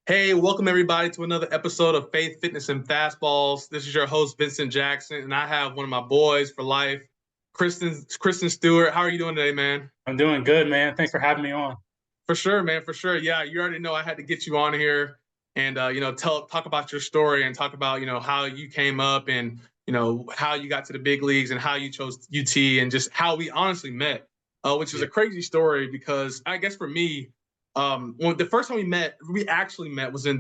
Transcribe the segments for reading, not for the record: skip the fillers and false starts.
Hey, welcome everybody to another episode of Faith, Fitness, and Fastballs. This is your host, Vincent Jackson, and I have one of my boys for life, Christin Stewart. How are you doing today, man? I'm doing good, man. Thanks for having me on. For sure, man, for sure. Yeah, you already know I had to get you on here and talk about your story and talk about how you came up and how you got to the big leagues and how you chose UT and just how we honestly met, which is Yeah. a crazy story because I guess for me, when the first time we actually met was it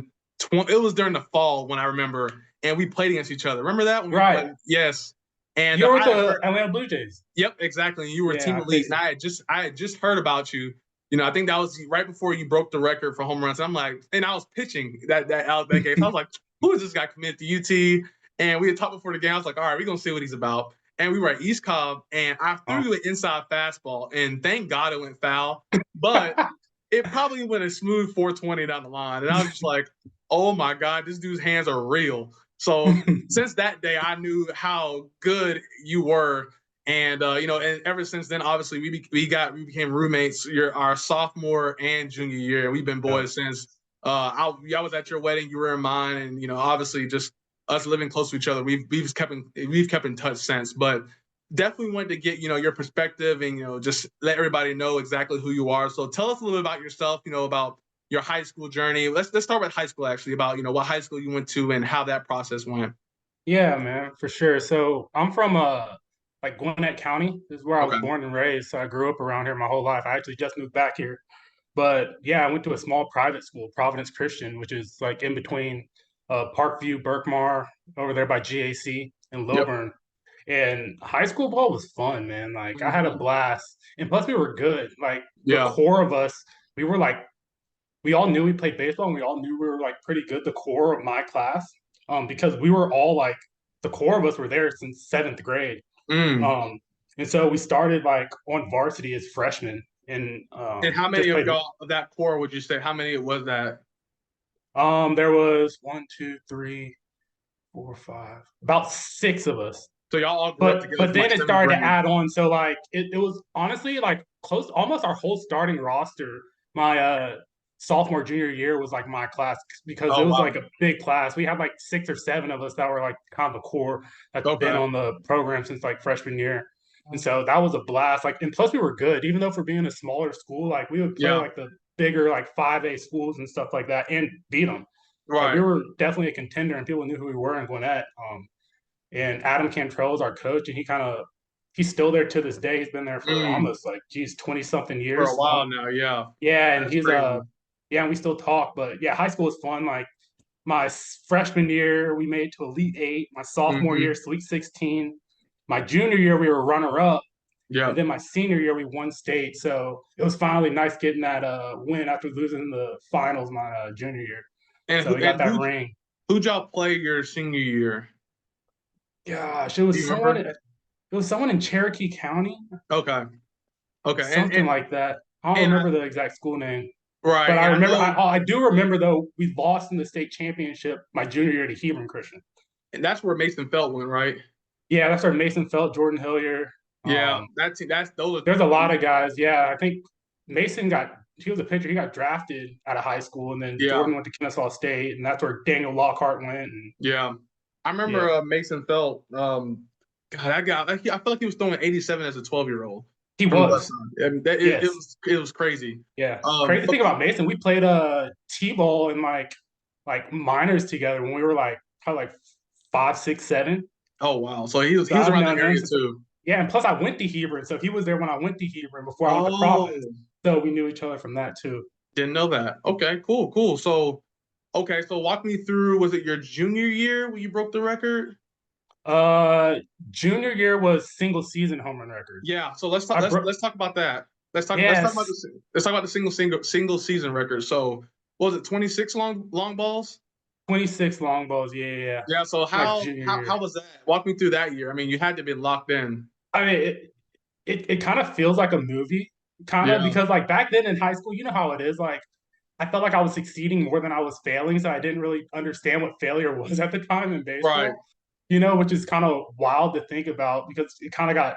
was during the fall when I remember, and we played against each other. Remember that when we played? Right. Yes, and You were with I had the heard. Atlanta Blue Jays. Yep, exactly. You were Yeah, team I elite, faced and it. I had just heard about you. I think that was right before you broke the record for home runs. And I'm like, and I was pitching that game. So I was like, who is this guy committed to UT? And we had talked before the game. I was like, all right, we're gonna see what he's about. And we were at East Cobb, and I threw Oh. you an inside fastball, and thank God it went foul. But it probably went a smooth 420 down the line. And I was just like, oh my God, this dude's hands are real. So since that day, I knew how good you were. And and ever since then, obviously we became roommates. Our sophomore and junior year. We've been Yeah. boys since. I was at your wedding, you were in mine, and obviously just us living close to each other. We've kept in touch since. But definitely wanted to get your perspective and just let everybody know exactly who you are. So tell us a little bit about yourself. About your high school journey. Let's start with high school actually. About what high school you went to and how that process went. Yeah, man, for sure. So I'm from like Gwinnett County. This is where I was Okay. born and raised. So I grew up around here my whole life. I actually just moved back here. But yeah, I went to a small private school, Providence Christian, which is like in between Parkview, Berkmar, over there by GAC and Yep. Lilburn. And high school ball was fun, man. Like I had a Mm-hmm. blast. And plus we were good. Like the Yeah. core of us, we were like we all knew we played baseball and we all knew we were like pretty good, the core of my class. Because we were all like the core of us were there since seventh grade. Mm. Um, and so we started like on varsity as freshmen and And how many just of played. y'all of that core would you say? How many was that? There was one, two, three, four, five, about six of us. So y'all all grew up together But from like then it seventh started to grade. add on. So like it was honestly like close almost our whole starting roster. My sophomore junior year was like my class because it Oh was wow. like a big class. We had like six or seven of us that were like kind of the core that's been Okay. on the program since like freshman year. And so that was a blast. Like, and plus we were good, even though for being a smaller school, like we would play Yeah. like the bigger like 5A schools and stuff like that and beat them. Like we Right. were definitely a contender and people knew who we were in Gwinnett. And Adam Cantrell is our coach, and he's still there to this day. He's been there for Mm. almost like geez 20 something For a years. while now. Yeah. Yeah, and That's he's crazy. yeah, and we still talk. But yeah, high school is fun. Like my freshman year, we made it to Elite Eight. My sophomore Mm-hmm. year, Sweet 16. My junior year, we were runner up. And Yeah. then my senior year, we won state. So it was finally nice getting that win after losing the finals my junior year. And So who we got and that who ring. who'd y'all play your senior year? Gosh, Do you remember? it was someone in Cherokee County. Okay. Okay. And Something and like that. I don't and I, remember the exact school name, right. but I And I remember. know, I do remember though we lost in the state championship my junior year to Hebron Christian. and that's where Mason Felt went, right? Yeah, that's our Mason Felt, Jordan Hillier. Yeah. Um, That's those there's a are lot of guys. Yeah, I think Mason got. He was a pitcher. He got drafted out of high school, and then yeah. Jordan went to Kennesaw State, and that's where Daniel Lockhart went. And Yeah. I yeah, remember Mason Felt. God, I feel like he was throwing 87 as a 12-year-old he from the West was. Side. I mean, it Yes, was crazy. yeah. Crazy But thing about Mason, we played t-ball in like minors together when we were like probably like 5, 6, 7. oh wow, so he was So he was I've around known the him area since, too. yeah, and plus I went to Hebron, so he was there when I went to Hebron before I went to Oh, Providence. So we knew each other from that too. didn't know that. Okay, cool, cool. So okay, so walk me through. Was it your junior year when you broke the record? Uh, Junior year was single season home run record. Yeah. So let's talk. I broke. Let's talk about that. Let's talk about Yes, the single season record. So what was it 26 long balls? 26 long balls. Yeah, yeah, yeah. Yeah. So My how junior how year. how was that? Walk me through that year. I mean, you had to be locked in. I mean, it kind of feels like a movie, kind of Yeah. because like back then in high school, you know how it is. Like I felt like I was succeeding more than I was failing, so I didn't really understand what failure was at the time in Right. baseball. Which is kind of wild to think about because it kind of got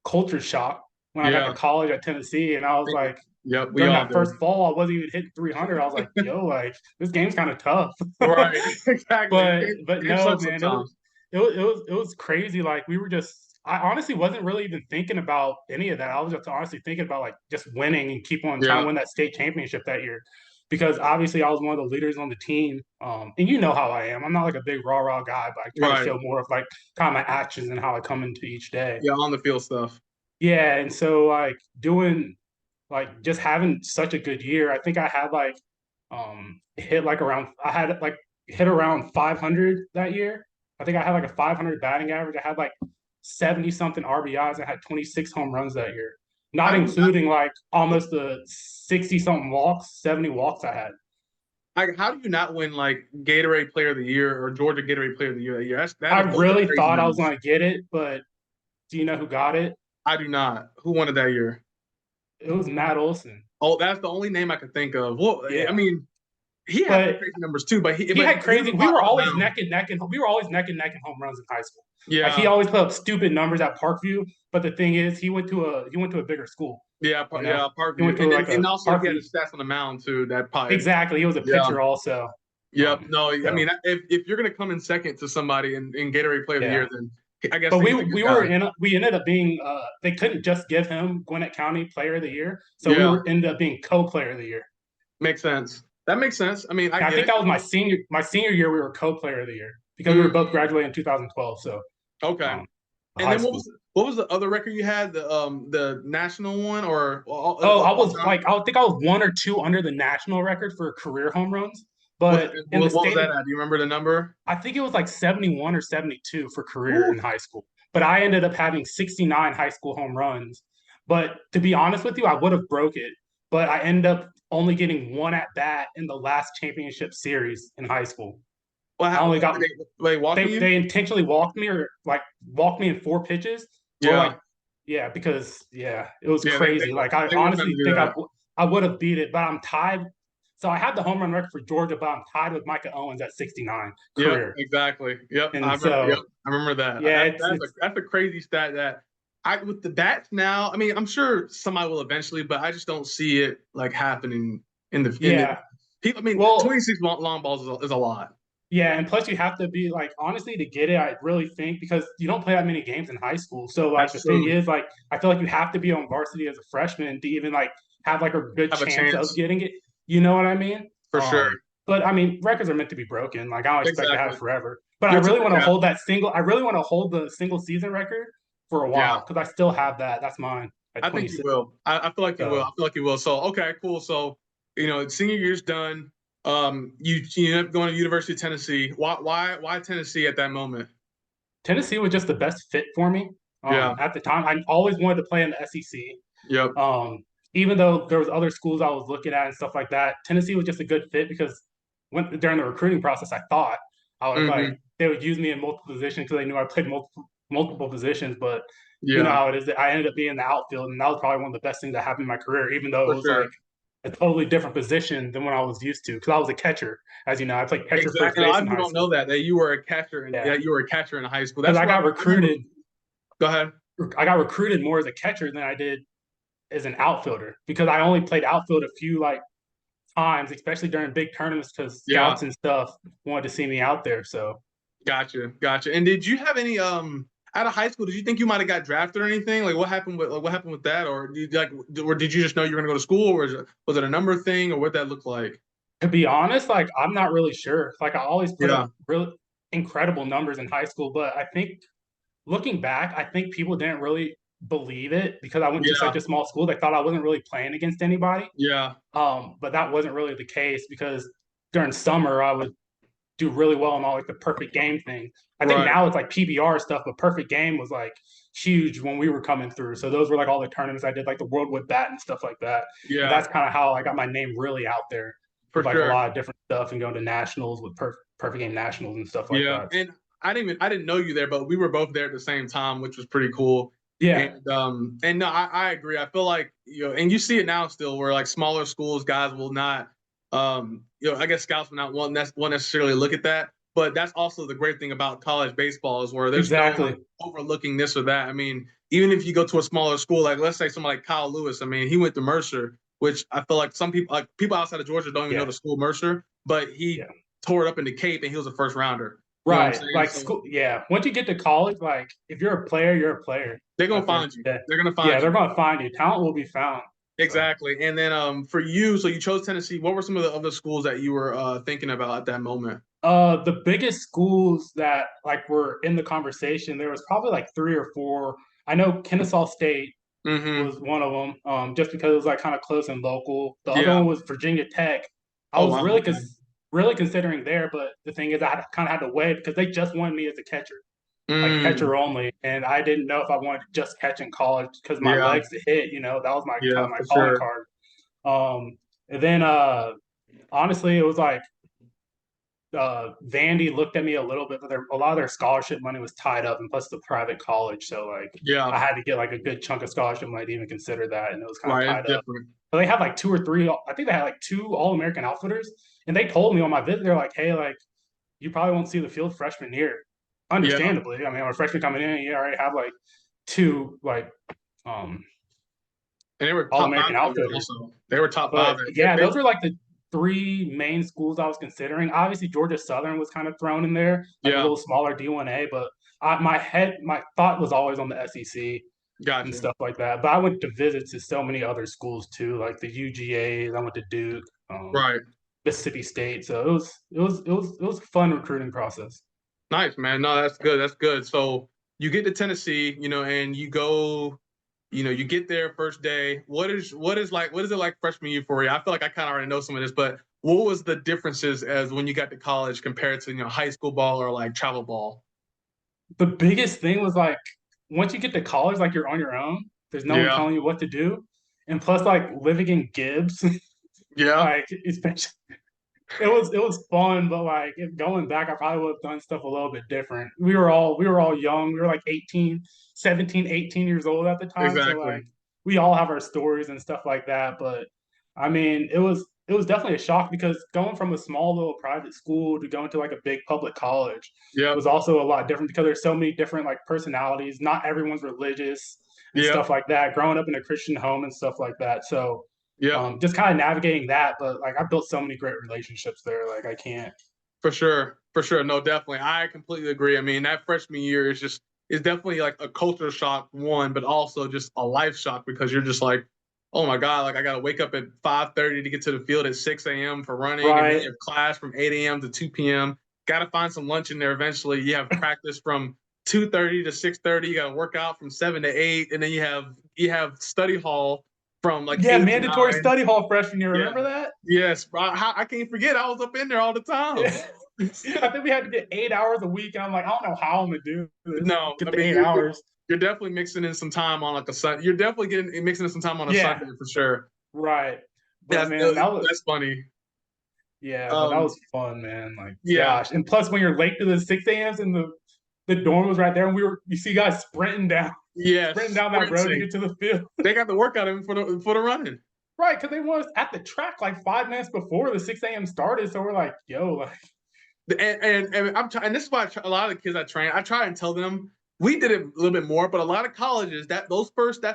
culture shock when I got to Yeah. college at Tennessee, and I was like, Yep, we During all that did. first fall, I wasn't even hitting 300. I was like, yo, like this game's kind of tough. Right, exactly. But Game no, sucks man, sometimes. it was crazy. Like we were just, I honestly wasn't really even thinking about any of that. I was just honestly thinking about like just winning and keep on trying Yeah, to win that state championship that year, because obviously I was one of the leaders on the team. And you know how I am. I'm not like a big rah guy, but I try to right. show more of like kind of my actions and how I come into each day. Yeah, on the field stuff. Yeah, and so like doing like just having such a good year. I think I had like hit like around I had like hit around 500 that year. I think I had like a 500 batting average. I had like 70 something RBIs. I had 26 home runs that year, How not do you not, including like almost the 60 something walks, 70 walks I had. like how do you not win like Gatorade Player of the Year or Georgia Gatorade Player of the Year that year? That I is those are really crazy thought I was numbers. going to get it, but do you know who got it? I do not. Who won it that year? It was Matt Olson. Oh, that's the only name I could think of. Well, I Yeah. mean, he had some But crazy numbers too, but he had he crazy. was hot on the mound. We were always neck and neck in home runs in high school. Like he Yeah, always put up stupid numbers at Parkview. But the thing is, he went to a bigger school. You know, yeah, he went Parkview, to like and a also he had Parkview. the stats on the mound too. That probably, Exactly, he was a yeah, pitcher also. yep. No, I So mean, if you're gonna come in second to somebody in Gatorade Player of the yeah. Year, then I guess But he's a good we guy. were in we ended up being they couldn't just give him Gwinnett County Player of the Year, so we Yeah, were ended up being co-player of the year. makes sense. That makes sense. I mean, I And I get think it. that was my senior year. We were co-player of the year because we were both Mm, graduating in 2012. So okay. um, And high then school. what was the other record you had? The national one or Oh, I all was time? like, I think I was one or two under the national record for career home runs. What But in the what was state of, that at? Do you remember the number? I think it was like 71 or 72 for career Ooh, in high school. But I ended up having 69 high school home runs. But to be honest with you, I would have broke it. But I ended up only getting one at bat in the last championship series in high school. what I only happened? got Were they walking you? they intentionally walked me or like walked me in four pitches or Yeah, like yeah because yeah it was yeah. crazy like I They were trying to honestly do think that. I would have beat it, but I'm tied. So I had the home run record for Georgia, but I'm tied with Micah Owens at 69 Yep, career. exactly. Yep, I And remember. Yep, so I remember that. yeah it's That's a crazy stat that I with the bats now. I mean, I'm sure somebody will eventually, but I just don't see it like happening in the yeah people. I mean, well 26 long balls is a lot. yeah, and plus you have to be like honestly to get it. I really think because you don't play that many games in high school. So like the That's thing true. is like I feel like you have to be on varsity as a freshman to even like have like a good Have a chance of chance getting it. You know what I mean? for sure. But I mean records are meant to be broken. Like I don't expect to have Exactly. it forever. But I You'll take really the want to cap. hold that single. I really want to hold the single season record for a Yeah, while because I still have that. That's mine at I think you 26. will. I feel like you will. I So feel like you will. So okay, cool. So senior year's done. You end up going to University of Tennessee. Why Tennessee at that moment? Tennessee was just the best fit for me. Yeah. At the time, I always wanted to play in the SEC. Yep. Even though there was other schools I was looking at and stuff like that, Tennessee was just a good fit because when during the recruiting process, I thought I would like Hmm. they would use me in multiple positions because they knew I played multiple positions. But you know Yeah, how it is. I ended up being in the outfield, and that was probably one of the best things that happened in my career. Even though for it was sure. like a totally different position than what I was used to because I was a catcher. As you know, I played catcher first Exactly. A base lot in of people high don't know school. that you were a catcher and Yeah, yeah, you were a catcher in high school. because That's why I remember. Go ahead. I got recruited more as a catcher than I did as an outfielder because I only played outfield a few like times, especially during big tournaments because Yeah, scouts and stuff wanted to see me out there. So gotcha. And did you have any out of high school? Did you think you might have got drafted or anything? Like what happened with that, or did you just know you were gonna go to school, or was it a number thing, or what that looked like? to be honest, like I'm not really sure. Like I always put Yeah, up really incredible numbers in high school, but I think looking back, I think people didn't really believe it because I went to yeah, such a small school. They thought I wasn't really playing against anybody. yeah. But that wasn't really the case because during summer I would do really well in all like the perfect game thing. I think Right. now it's like PBR stuff, but perfect game was like huge when we were coming through. So those were like all the tournaments I did, like the World with Bat and stuff like that. And Yeah, that's kind of how I got my name really out there for with like a sure. lot of different stuff and going to nationals with perfect game nationals and stuff like Yeah, that. and I didn't know you there, but we were both there at the same time, which was pretty cool. Yeah, And no, I agree. I feel like and you see it now still, where like smaller schools, guys will not, I guess scouts will not won't necessarily look at that. But that's also the great thing about college baseball is where there's no like exactly. overlooking this or that. I mean, even if you go to a smaller school, like let's say someone like Kyle Lewis, I mean, he went to Mercer. which I feel like some people, like people outside of Georgia, don't even know Yeah, the school Mercer, but he yeah. tore it up into Cape and he was a first rounder. You know what I'm Right. saying? Like So school, yeah. Once you get to college, like if you're a player, you're a player they're gonna at the end find of you. the day. They're gonna Yeah, find they're you. gonna find you. Talent will be found. So Exactly. And then for you, so you chose Tennessee. What were some of the other schools that you were thinking about at that moment? the biggest schools that like were in the conversation, there was probably like three or four. I know Kennesaw State Mm-hmm. was one of them, just because it was like kind of close and local. The other Yeah. one was Virginia Tech. I Oh was wow. really Okay. really considering there, but the thing is, I kind of had to wait because they just wanted me as a catcher, like Mm, catcher only, and I didn't know if I wanted to just catch in college because my yeah. legs to hit. That was my kind Yeah. of my For calling sure. card. And then honestly, it was like Vandy looked at me a little bit, but a lot of their scholarship money was tied up, and plus the private college, so like Yeah. I had to get like a good chunk of scholarship money to even consider that, and it was kind of Right. It's tied up. different. But they had like two or three. I think they had like two All American outfitters, and they told me on my visit, they're like, "Hey, like you probably won't see the field freshman year." Yeah. Understandably, I mean, I'm a freshman coming in, you already have like two like um And they were All top five American that year outfitters. also. They were top five. But yeah, those are like the three main schools I was considering. Obviously, Georgia Southern was kind of thrown in there, like a Yeah. little smaller D1A. But my thought was always on the SEC and Gotcha. stuff like that. But I went to visit to so many other schools too, like the UGAs. I went to Duke, Right. Mississippi State. So it was a fun recruiting process. Nice, man. No, that's good. That's good. So you get to Tennessee, and you go, you get there first day. What is it like freshman year for you? I feel like I kind of already know some of this, but what was the differences as when you got to college compared to high school ball or like travel ball? The biggest thing was like once you get to college, like you're on your own. There's no one Yeah. telling you what to do, and plus like living in Gibbs, Yeah. like especially it was fun, but like if going back, I probably would have done stuff a little bit different. We were all young. We were like 18, 17, 18 years old at the time. So Exactly. like we all have our stories and stuff like that. But I mean, it was definitely a shock because going from a small little private school to going to like a big public college Yep. was also a lot different because there's so many different like personalities. Not everyone's religious and Yep. stuff like that. Growing up in a Christian home and stuff like that. So Yep. just kind of navigating that. But like I built so many great relationships there. Like I can't. For sure. For sure. No, definitely. I completely agree. I mean, that freshman year is definitely like a culture shock, one, but also just a life shock because you're just like, oh my God, like I gotta wake up at 5:30 to get to the field at 6 a.m. for running, and then you Right. have class from 8 a.m. to 2 p.m. Gotta find some lunch in there eventually. You have practice from 2:30 to 6:30. You gotta work out from 7 to 8, and then you have study hall from like Yeah, mandatory 8 to 9. study hall freshman year. Yeah. Remember that? Yes. I can't forget. I was up in there all the time. Yeah. I think we had to get 8 hours a week, and I'm like, I don't know how I'm gonna do this. No, I Get the mean eight you're hours. you're definitely mixing in some time on like a Sun. You're definitely getting mixing in some time on a Yeah, Sunday for sure. right. But That's man, that was that's funny. yeah, but that Um, was fun, man. Like, yeah, gosh. And plus when you're late to the 6 a.m.s and the dorm was right there, and you see guys sprinting yes, down that road to sprinting. get to the field. They got the workout in for the running. Right, because they want us at the track like 5 minutes before the 6 a.m. started. So we're like, yo, like, And I'm trying. And this is why a lot of the kids I train, I try and tell them we did it a little bit more, but a lot of colleges that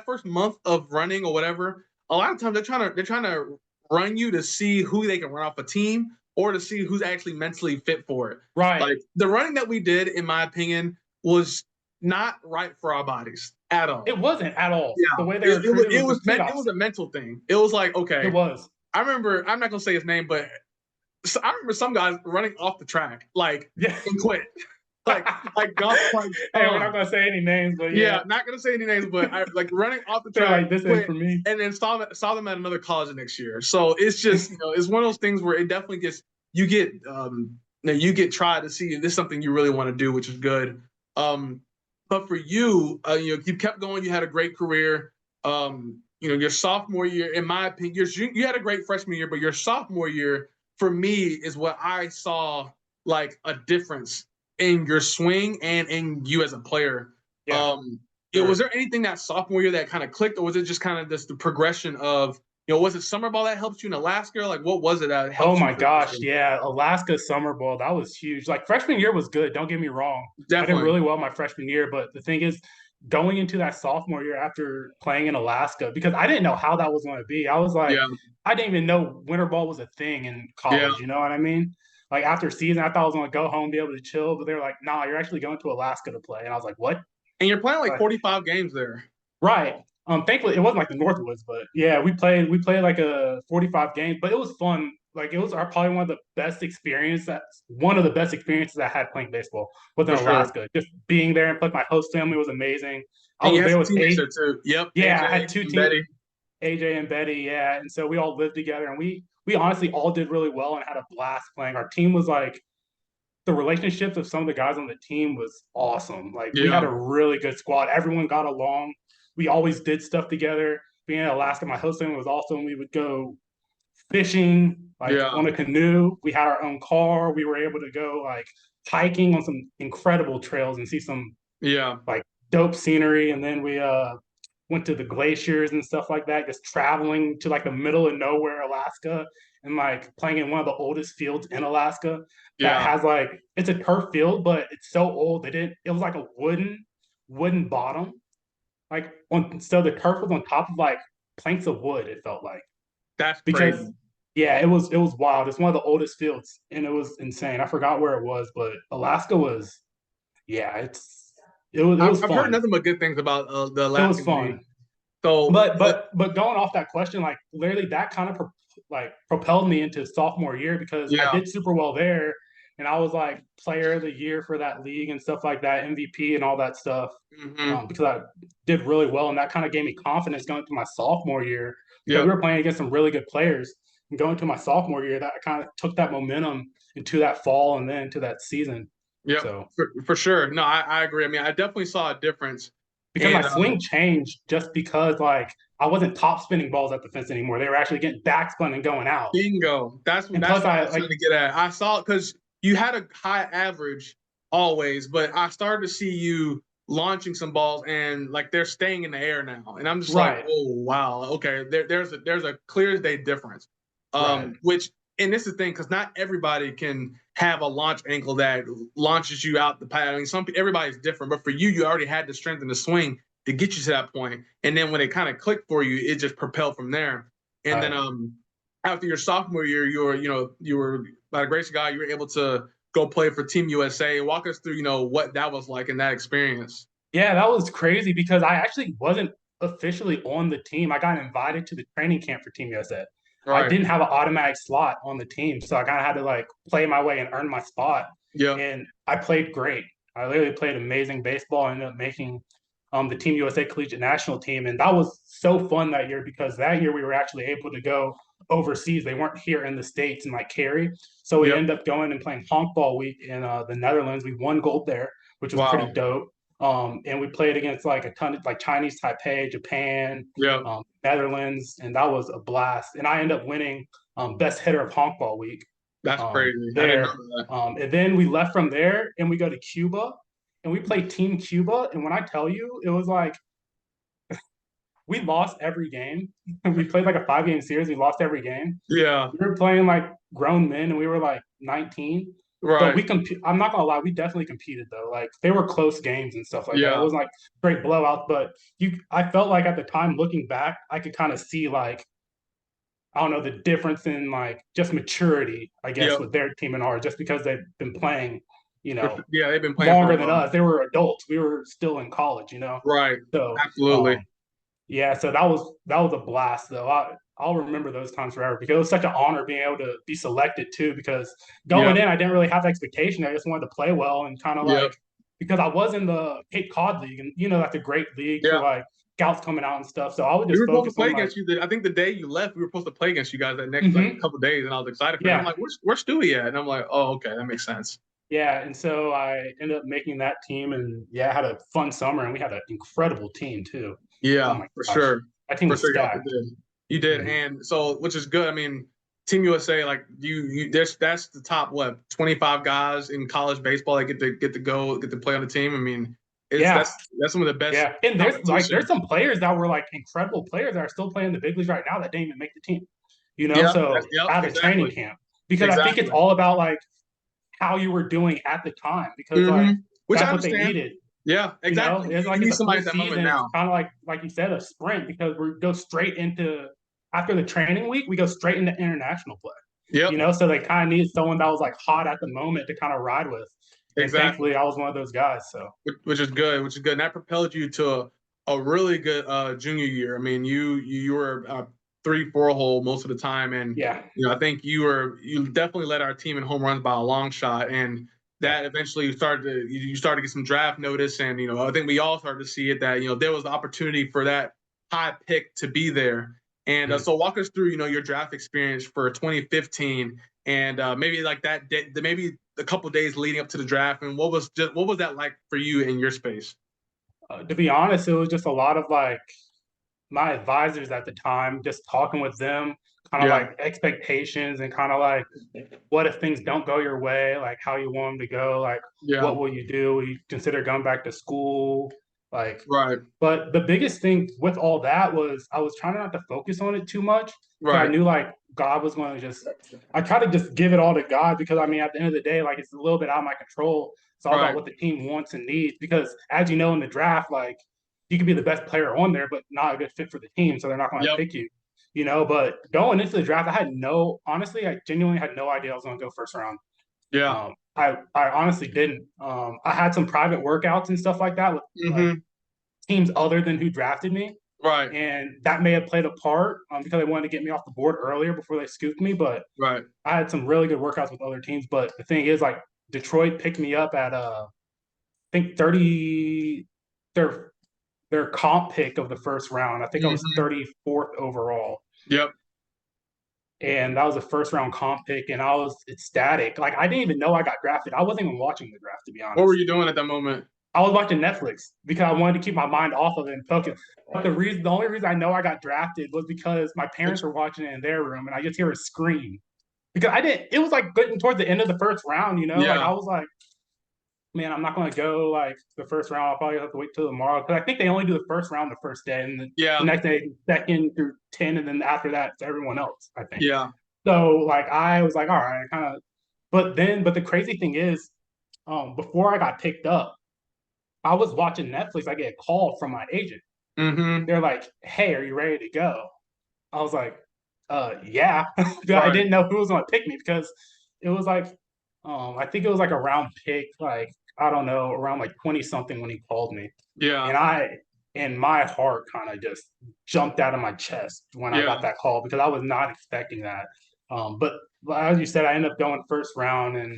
first month of running or whatever, a lot of times they're trying to run you to see who they can run off a team or to see who's actually mentally fit for it. right. Like the running that we did, in my opinion, was not right for our bodies at all. It wasn't at all. The way they Yeah, it was recruited it was the was complete it was a opposite. mental thing. It was like, It okay, was. I remember, I'm not gonna say his name, but I remember some guys running off the track like Yeah. and quit. like like golf like Hey, we're not gonna say any names, but yeah, yeah, not gonna say any names, but like running off the they're track, like, this ain't quit, for me. and then saw them at another college the next year. So it's just it's one of those things where it definitely gets you get tried to see if this is something you really want to do, which is good. But for you, you kept going. You had a great career. Your sophomore year, in my opinion, you had a great freshman year, but your sophomore year for me is what I saw like a difference in your swing and in you as a player. Yeah, Was sure. there anything that sophomore year that kind of clicked, or was it just kind of just the progression of, was it summer ball that helped you in Alaska? Like, what was it that Oh helped you my for this gosh, year? yeah, Alaska Summer Bowl, that was huge. Like freshman year was good, don't get me wrong. I did Definitely. really well my freshman year, but the thing is, going into that sophomore year after playing in Alaska, because I didn't know how that was going to be. I was like, Yeah. I didn't even know winter ball was a thing in Yeah. college. You know what I mean? Like after season, I thought I was going to go home, be able to chill, but they were like, "Nah, you're actually going to Alaska to play." And I was like, "What?" And you're playing like Like, 45 games there. right. Thankfully it wasn't like the Northwoods, but yeah, we played like a 45 games, but it was fun. Like it was probably one of the best experiences I had playing baseball was in For sure. Alaska. Just being there and plus my host family was amazing. I And you was had there some with teammates there too. Yep. yeah, I had AJ two and team Betty. AJ and Betty, yeah. And so we all lived together and we honestly all did really well and had a blast playing. Our team was like the relationships of some of the guys on the team was awesome. Like we had Yeah. a really good squad. Everyone got along. We always did stuff together. Being in Alaska, my host family was awesome. We would go fishing, like Yeah. on a canoe. We had our own car. We were able to go like hiking on some incredible trails and see some Yeah. like dope scenery. And then we went to the glaciers and stuff like that, just traveling to like the middle of nowhere, Alaska, and like playing in one of the oldest fields in Alaska that Yeah. has like it's a turf field, but it's so old they didn't it was like a wooden bottom. Like on so the turf was on top of like planks of wood, it felt like. That's Because crazy. yeah, it was wild. It's one of the oldest fields and it was insane. I forgot where it was, but Alaska was yeah, it was I've heard fun. nothing but good things about the It was Alaskan League. fun. So, But going off that question, like literally that kind of like propelled me into sophomore year because I yeah. did super well there, and I was like player of the year for that league and stuff like that, MVP and all that stuff. Hmm. Because I did really well, and that kind of gave me confidence going to my sophomore year because we Yep. were playing against some really good players. And going to my sophomore year, that kind of took that momentum into that fall and then into that season. Yep. So For sure. No, I agree. I mean, I definitely saw a difference. because my And swing changed just because like I wasn't top spinning balls at the fence anymore. They were actually getting backspun and going out. bingo. And That's plus what I I was like trying to get at. I saw because you had a high average always, but I started to see you launching some balls and like they're staying in the air now. And I'm just like, right, oh wow, okay. There's a clear as day difference. right, Which and this is the thing because not everybody can have a launch ankle that launches you out the pad. I mean, everybody's different, but for you, you already had the strength in the swing to get you to that point. And then when it kind of clicked for you, it just propelled from there. And then right. after your sophomore year, you were by the grace of God, you were able to go play for Team USA. Walk us through, what that was like in that experience. Yeah, that was crazy because I actually wasn't officially on the team. I got invited to the training camp for Team USA. I Right. didn't have an automatic slot on the team, so I kind of had to like play my way and earn my spot. Yeah. And I played great. I literally played amazing baseball. I ended up making the Team USA Collegiate National Team, and that was so fun that year because that year we were actually able to go overseas. They weren't here in the States and like carry, so we Yep. ended up going and playing Honkball Week in the Netherlands. We won gold there, which was pretty Wow. dope. And we played against like a ton of like Chinese Taipei, Japan, Yep. Netherlands, and that was a blast. And I ended up winning best hitter of Honkball Week That's crazy. I didn't know there. that. And then we left from there and we go to Cuba and we play Team Cuba. And when I tell you, it was like we lost every game. We played like a 5 game series. We lost every game. Yeah. We were playing like grown men and we were like 19. But Right. I'm not gonna lie, we definitely competed though. Like they were close games and stuff like that. It Yeah. wasn't like straight blowouts, but I felt like at the time looking back, I could kind of see like I don't know the difference in like just maturity, I guess, Yep. with their team and ours, just because they've been playing, Yeah, they've been playing for a longer than while. us. They were adults. We were still in college. Right. So Absolutely. yeah, so that was a blast though. I'll remember those times forever because it was such an honor being able to be selected too. Because going Yep. in, I didn't really have expectation. I just wanted to play well and kind of Yep. like because I was in the Cape Cod League, and that's a great league for Yeah. like scouts coming out and stuff. So I would We just were supposed to focus play on like, against you. I think the day you left, we were supposed to play against you guys that next like hmm couple of days, and I was excited for it. I'm yeah, like, where's Stewie at? And I'm like, oh, okay, that makes sense. yeah. And so I ended up making that team, and yeah, I had a fun summer, and we had an incredible team too. Oh Yeah, my for gosh, sure. that team For was sure, y'all stacked. did. You did, Mhm. and so which is good. I mean, Team USA, like that's the top 25 guys in college baseball that get to play on the team. I mean, it's Yeah, that's some of the best yeah, and there's competition. some players that were like incredible players that are still playing the big leagues right now that didn't even make the team. Yeah, So yep, out of training exactly, camp because I think it's exactly. all about like how you were doing at the time because like Which I that's what they understand. needed. Yeah, exactly. It's like You it's need a somebody full at that moment season. It's now. kind of like you said, a sprint because we go straight into after the training week, we go straight into international play. Yep, So they kind of needed someone that was like hot at the moment to kind of ride with. And exactly. thankfully, I was one of those guys. So Which is good. Which is good. And that propelled you to a really good junior year. I mean, you were 3-4 hole most of the time, and yeah, I think you definitely led our team in home runs by a long shot, and yeah. that eventually you started to get some draft notice, and I think we all started to see it that there was the opportunity for that high pick to be there. And Mm. so walk us through your draft experience for 2015, and maybe like that day, maybe a couple days leading up to the draft, and what was that like for you in your space? To be honest, it was just a lot of like my advisors at the time, just talking with them, kind of Yeah, like expectations and kind of like what if things don't go your way, like how you want them to go, like yeah, what will you do? Will you consider going back to school? Like, right, but the biggest thing with all that was I was trying not to focus on it too much because I right, knew like God was going to just, I try to just give it all to God because I mean, at the end of the day, like it's a little bit out of my control. It's all about right, what the team wants and needs because as you know, in the draft, like you could be the best player on there, but not a good fit for the team. So they're not going to yep, pick you. But going into the draft, honestly, I genuinely had no idea I was going to go first round. yeah, I honestly didn't. I had some private workouts and stuff like that with like mm-hmm, teams other than who drafted me, right, and that may have played a part because they wanted to get me off the board earlier before they scooped me. But right, I had some really good workouts with other teams. But the thing is, like Detroit picked me up at I think 30 their their comp pick of the first round. I think I was mm-hmm, 34th overall. yep. And that was a first round comp pick, and I was ecstatic. Like I didn't even know I got drafted. I wasn't even watching the draft to be What were honest. you doing at that moment? I was watching Netflix because I wanted to keep my mind off of it and focus. But the only reason I know I got drafted was because my parents were watching it in their room, and I just hear a scream because I didn't. It was like getting towards the end of the first round, Like Yeah, I was like, man, I'm not going to go like the first round. I'll probably have to wait till tomorrow because I think they only do the first round the first day, and the yeah, next day second through 10, and then after that it's everyone else. I think. yeah, So like I was like, all right, kind of. But the crazy thing is, before I got picked up, I was watching Netflix. I get a call from my agent. mm-hmm, They're like, "Hey, are you ready to go?" I was like, yeah." I right, didn't know who was going to pick me because it was like, I think it was like a round pick, like I don't know, around like 20 something when he called me, yeah, and my heart kind of just jumped out of my chest when I yeah, got that call because I was not expecting that. But as you said, I ended up going first round, and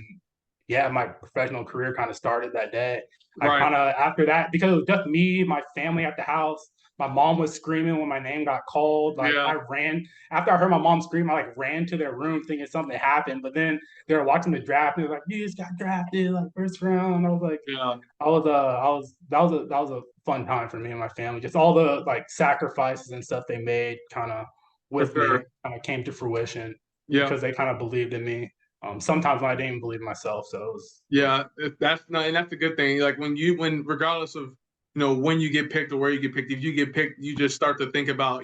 yeah, my professional career kind of started that day. I right, kind of after that because it was just me, my family at the house. My mom was screaming when my name got called. Like yeah, I ran after I heard my mom scream. I like ran to their room thinking something happened. But then they were watching the draft and they were like, "You just got drafted like first round." I was like, yeah, I was that was a fun time for me and my family. Just all the like sacrifices and stuff they made kind of for with me sure. kind of came to fruition Yeah, because they kind of believed in me. Sometimes when I didn't even believe in myself. So it was yeah, that's no, and that's a good thing. Like when regardless of when you get picked or where you get picked, if you get picked, you just start to think about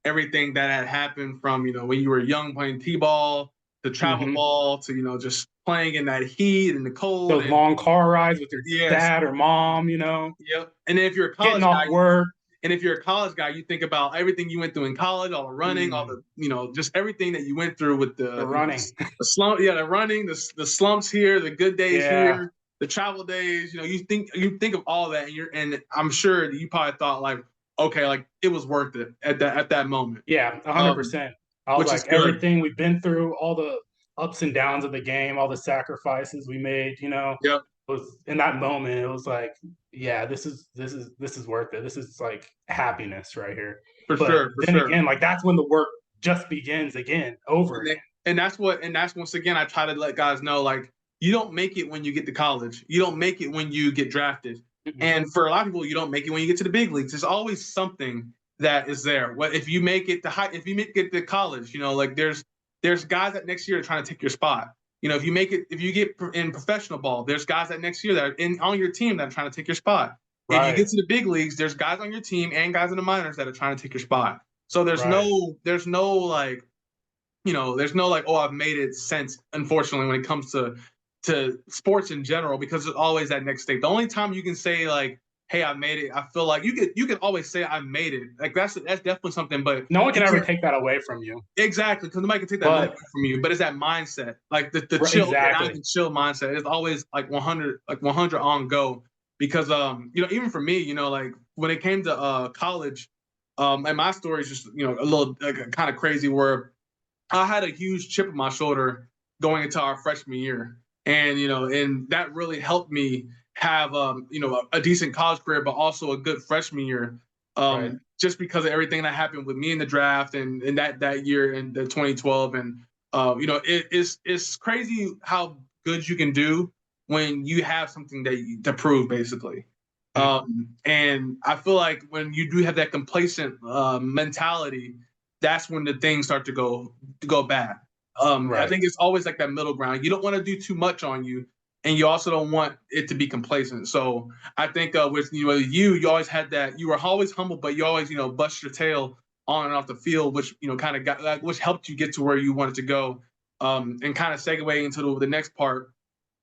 everything that had happened from when you were young playing t-ball to travel mhm. ball to just playing in that heat and the cold Those and long car rides with your yes, dad or mom, yep. And then if you're a getting college guy, off work. you think about everything you went through in college, all the running, all Mm, the just everything that you went through with the the running. the slump, yeah, the running, the slumps here, the good days Yeah. here, the travel days. You think of all that, and I'm sure that you probably thought like, okay, like it was worth it at that moment, Yeah, um, 100%. I was which is like, good. everything we've been through, all the ups and downs of the game, all the sacrifices we made, Yep, was in that moment, it was like, yeah, this is worth it. This is like happiness right here. for But sure, for then sure. again, like that's when the work just begins again, over And, again. they, and that's once again I try to let guys know like you don't make it when you get to college. You don't make it when you get drafted. Mhm. And for a lot of people, you don't make it when you get to the big leagues. There's always something that is there. What if you make it to if you make it to college, like there's guys that next year are trying to take your spot. If you get in professional ball, there's guys that next year that are on your team that are trying to take your spot. If you get Right, to the big leagues, there's guys on your team and guys in the minors that are trying to take your spot. So right. there's no like there's no like, oh, I've made it sense, unfortunately, when it comes to to sports in general because there's always that next state. The only time you can say like, "Hey, I made it," I feel like you could always say I made it. Like that's definitely something, but No one you can ever can't take that away from you. exactly because nobody can take that away But from you. But it's that mindset, like the chill, okay, now I exactly. can chill mindset. It's always like 100 on go because even for me, like when it came to college, and my story is just a little like, kind of crazy where I had a huge chip on my shoulder going into our freshman year, and and that really helped me have a decent college career, but also a good freshman year. Right. Just because of everything that happened with me in the draft and in that year in the 2012, and it's crazy how good you can do when you have something to prove, basically. Mm. And I feel like when you do have that complacent mentality, that's when the things start to go bad. I Right. think it's always like that middle ground. You don't want to do too much on you, and you also don't want it to be complacent. So I think with you always had that. You were always humble, but you always bust your tail on and off the field, which kind of got which helped you get to where you wanted to go. And kind of segue into the next part.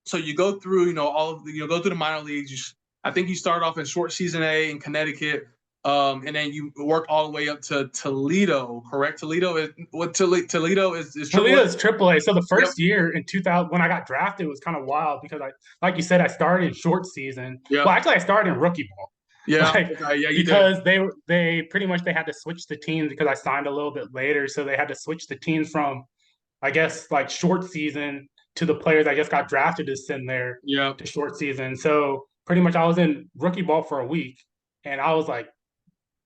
So you go through all of go through the minor leagues. I think you start off in short season A in Connecticut. And then you work all the way up to Toledo, correct? Toledo is Toledo Triple A. is AAA. So the Yep. first year in 2000, when I got drafted, was kind of wild because like you said, I started in short season. Yep. Well, actually, I started in rookie ball. Yeah. Like Okay. Yeah, you did. because they pretty much they had to switch the teams because I signed a little bit later, so they had to switch the teams from I guess like short season to the players I just got drafted to send there Yeah. to short season. So pretty much I was in rookie ball for a week, and I was like,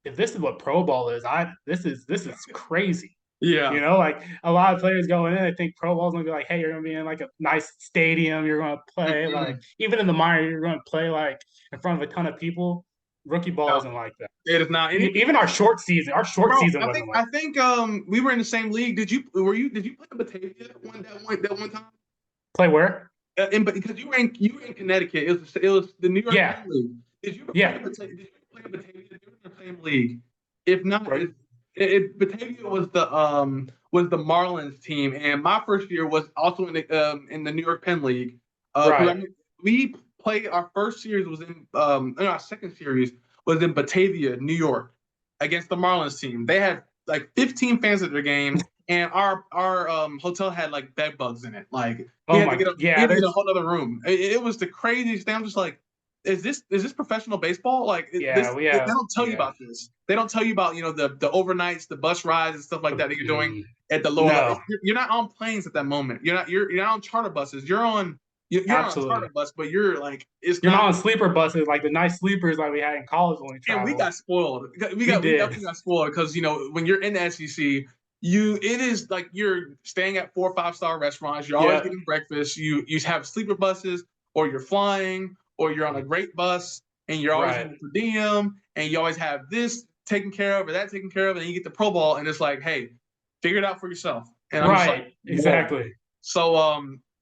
if this is what pro ball is, this is crazy. Yeah. Like a lot of players going in, I think pro ball is gonna be like, hey, you're gonna be in like a nice stadium, you're gonna play like Mm-mm. even in the minor, you're gonna play like in front of a ton of people. Rookie ball Yeah. isn't like that. It is not. And Even our short bro, season I wasn't think like I think we were in the same league. Did you play in Batavia that one time? play where? But because you were in Connecticut, it was the New York Yeah, Penn League. Did you ever play yeah, in Batavia? Did you play in Batavia? They were in the same league. If not, right, Batavia was the Marlins team, and my first year was also in the New York Penn League. Because I right. mean, we played our first series was in no, our second series was in Batavia, New York, against the Marlins team. They had like 15 fans at their game, and our hotel had like bed bugs in it. Like we Oh had to my, get we yeah. had to get a There's whole other room. It was the craziest thing. I'm just like, is this professional baseball? Like yeah, we they have don't tell you yeah. about this. They don't tell you about the overnights, the bus rides, and stuff like that you're doing Mm, at the lower level. no, You're not on planes at that moment. You're not on charter buses. You're on a charter absolutely. bus, but you're like it's You're not not. on sleeper buses like the nice sleepers like we had in college when we And we traveled. got spoiled. We We got we did. definitely got spoiled because when you're in the SEC, it is like you're staying at 4 or 5 star restaurants. You're always Yeah. getting breakfast. You have sleeper buses, or you're flying, or you're on a great bus, and you're always Right. having per diem, and you always have this taken care of or that taken care of, and then you get the pro ball, and it's like, hey, figure it out for yourself. And I'm just like, Right. whoa. Exactly. So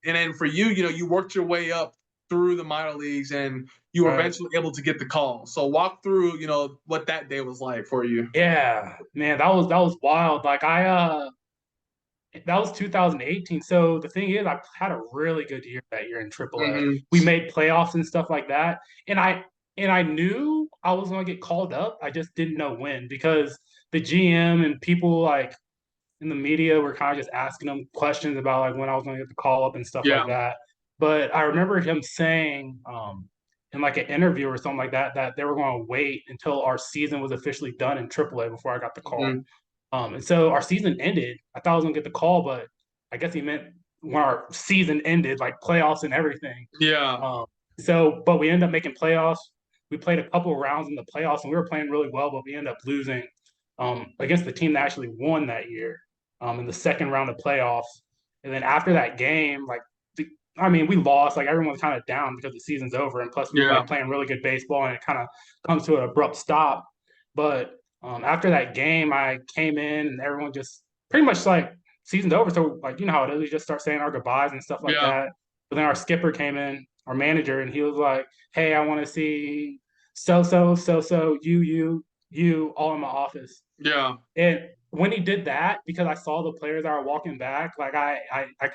and then for you, you worked your way up through the minor leagues, and you were Right. eventually able to get the call. So walk through, what that day was like for you. Yeah. Man, that was wild. Like that was 2018. So the thing is, I had a really good year that year in AAA. Hmm. We made playoffs and stuff like that, and I knew I was going to get called up. I just didn't know when because the GM and people like in the media were kind of just asking him questions about like when I was going to get the call up and stuff Yeah. like that. But I remember him saying in like an interview or something like that that they were going to wait until our season was officially done in AAA before I got the call. Hmm. And so our season ended. I thought I was gonna get the call, but I guess he meant when our season ended, like playoffs and everything. Yeah. Um, but we ended up making playoffs. We played a couple of rounds in the playoffs, and we were playing really well, but we ended up losing against the team that actually won that year in the second round of playoffs. And then after that game, like, I mean, we lost. Like everyone's kind of down because the season's over, and plus we were Yeah. like playing really good baseball, and it kind of comes to an abrupt stop. But after that game, I came in, and everyone just pretty much like season's over. So like how it is, we just start saying our goodbyes and stuff like Yeah. that. But then our skipper came in, our manager, and he was like, "Hey, I want to see so you all in my office." Yeah. And when he did that, because I saw the players that were walking back, like I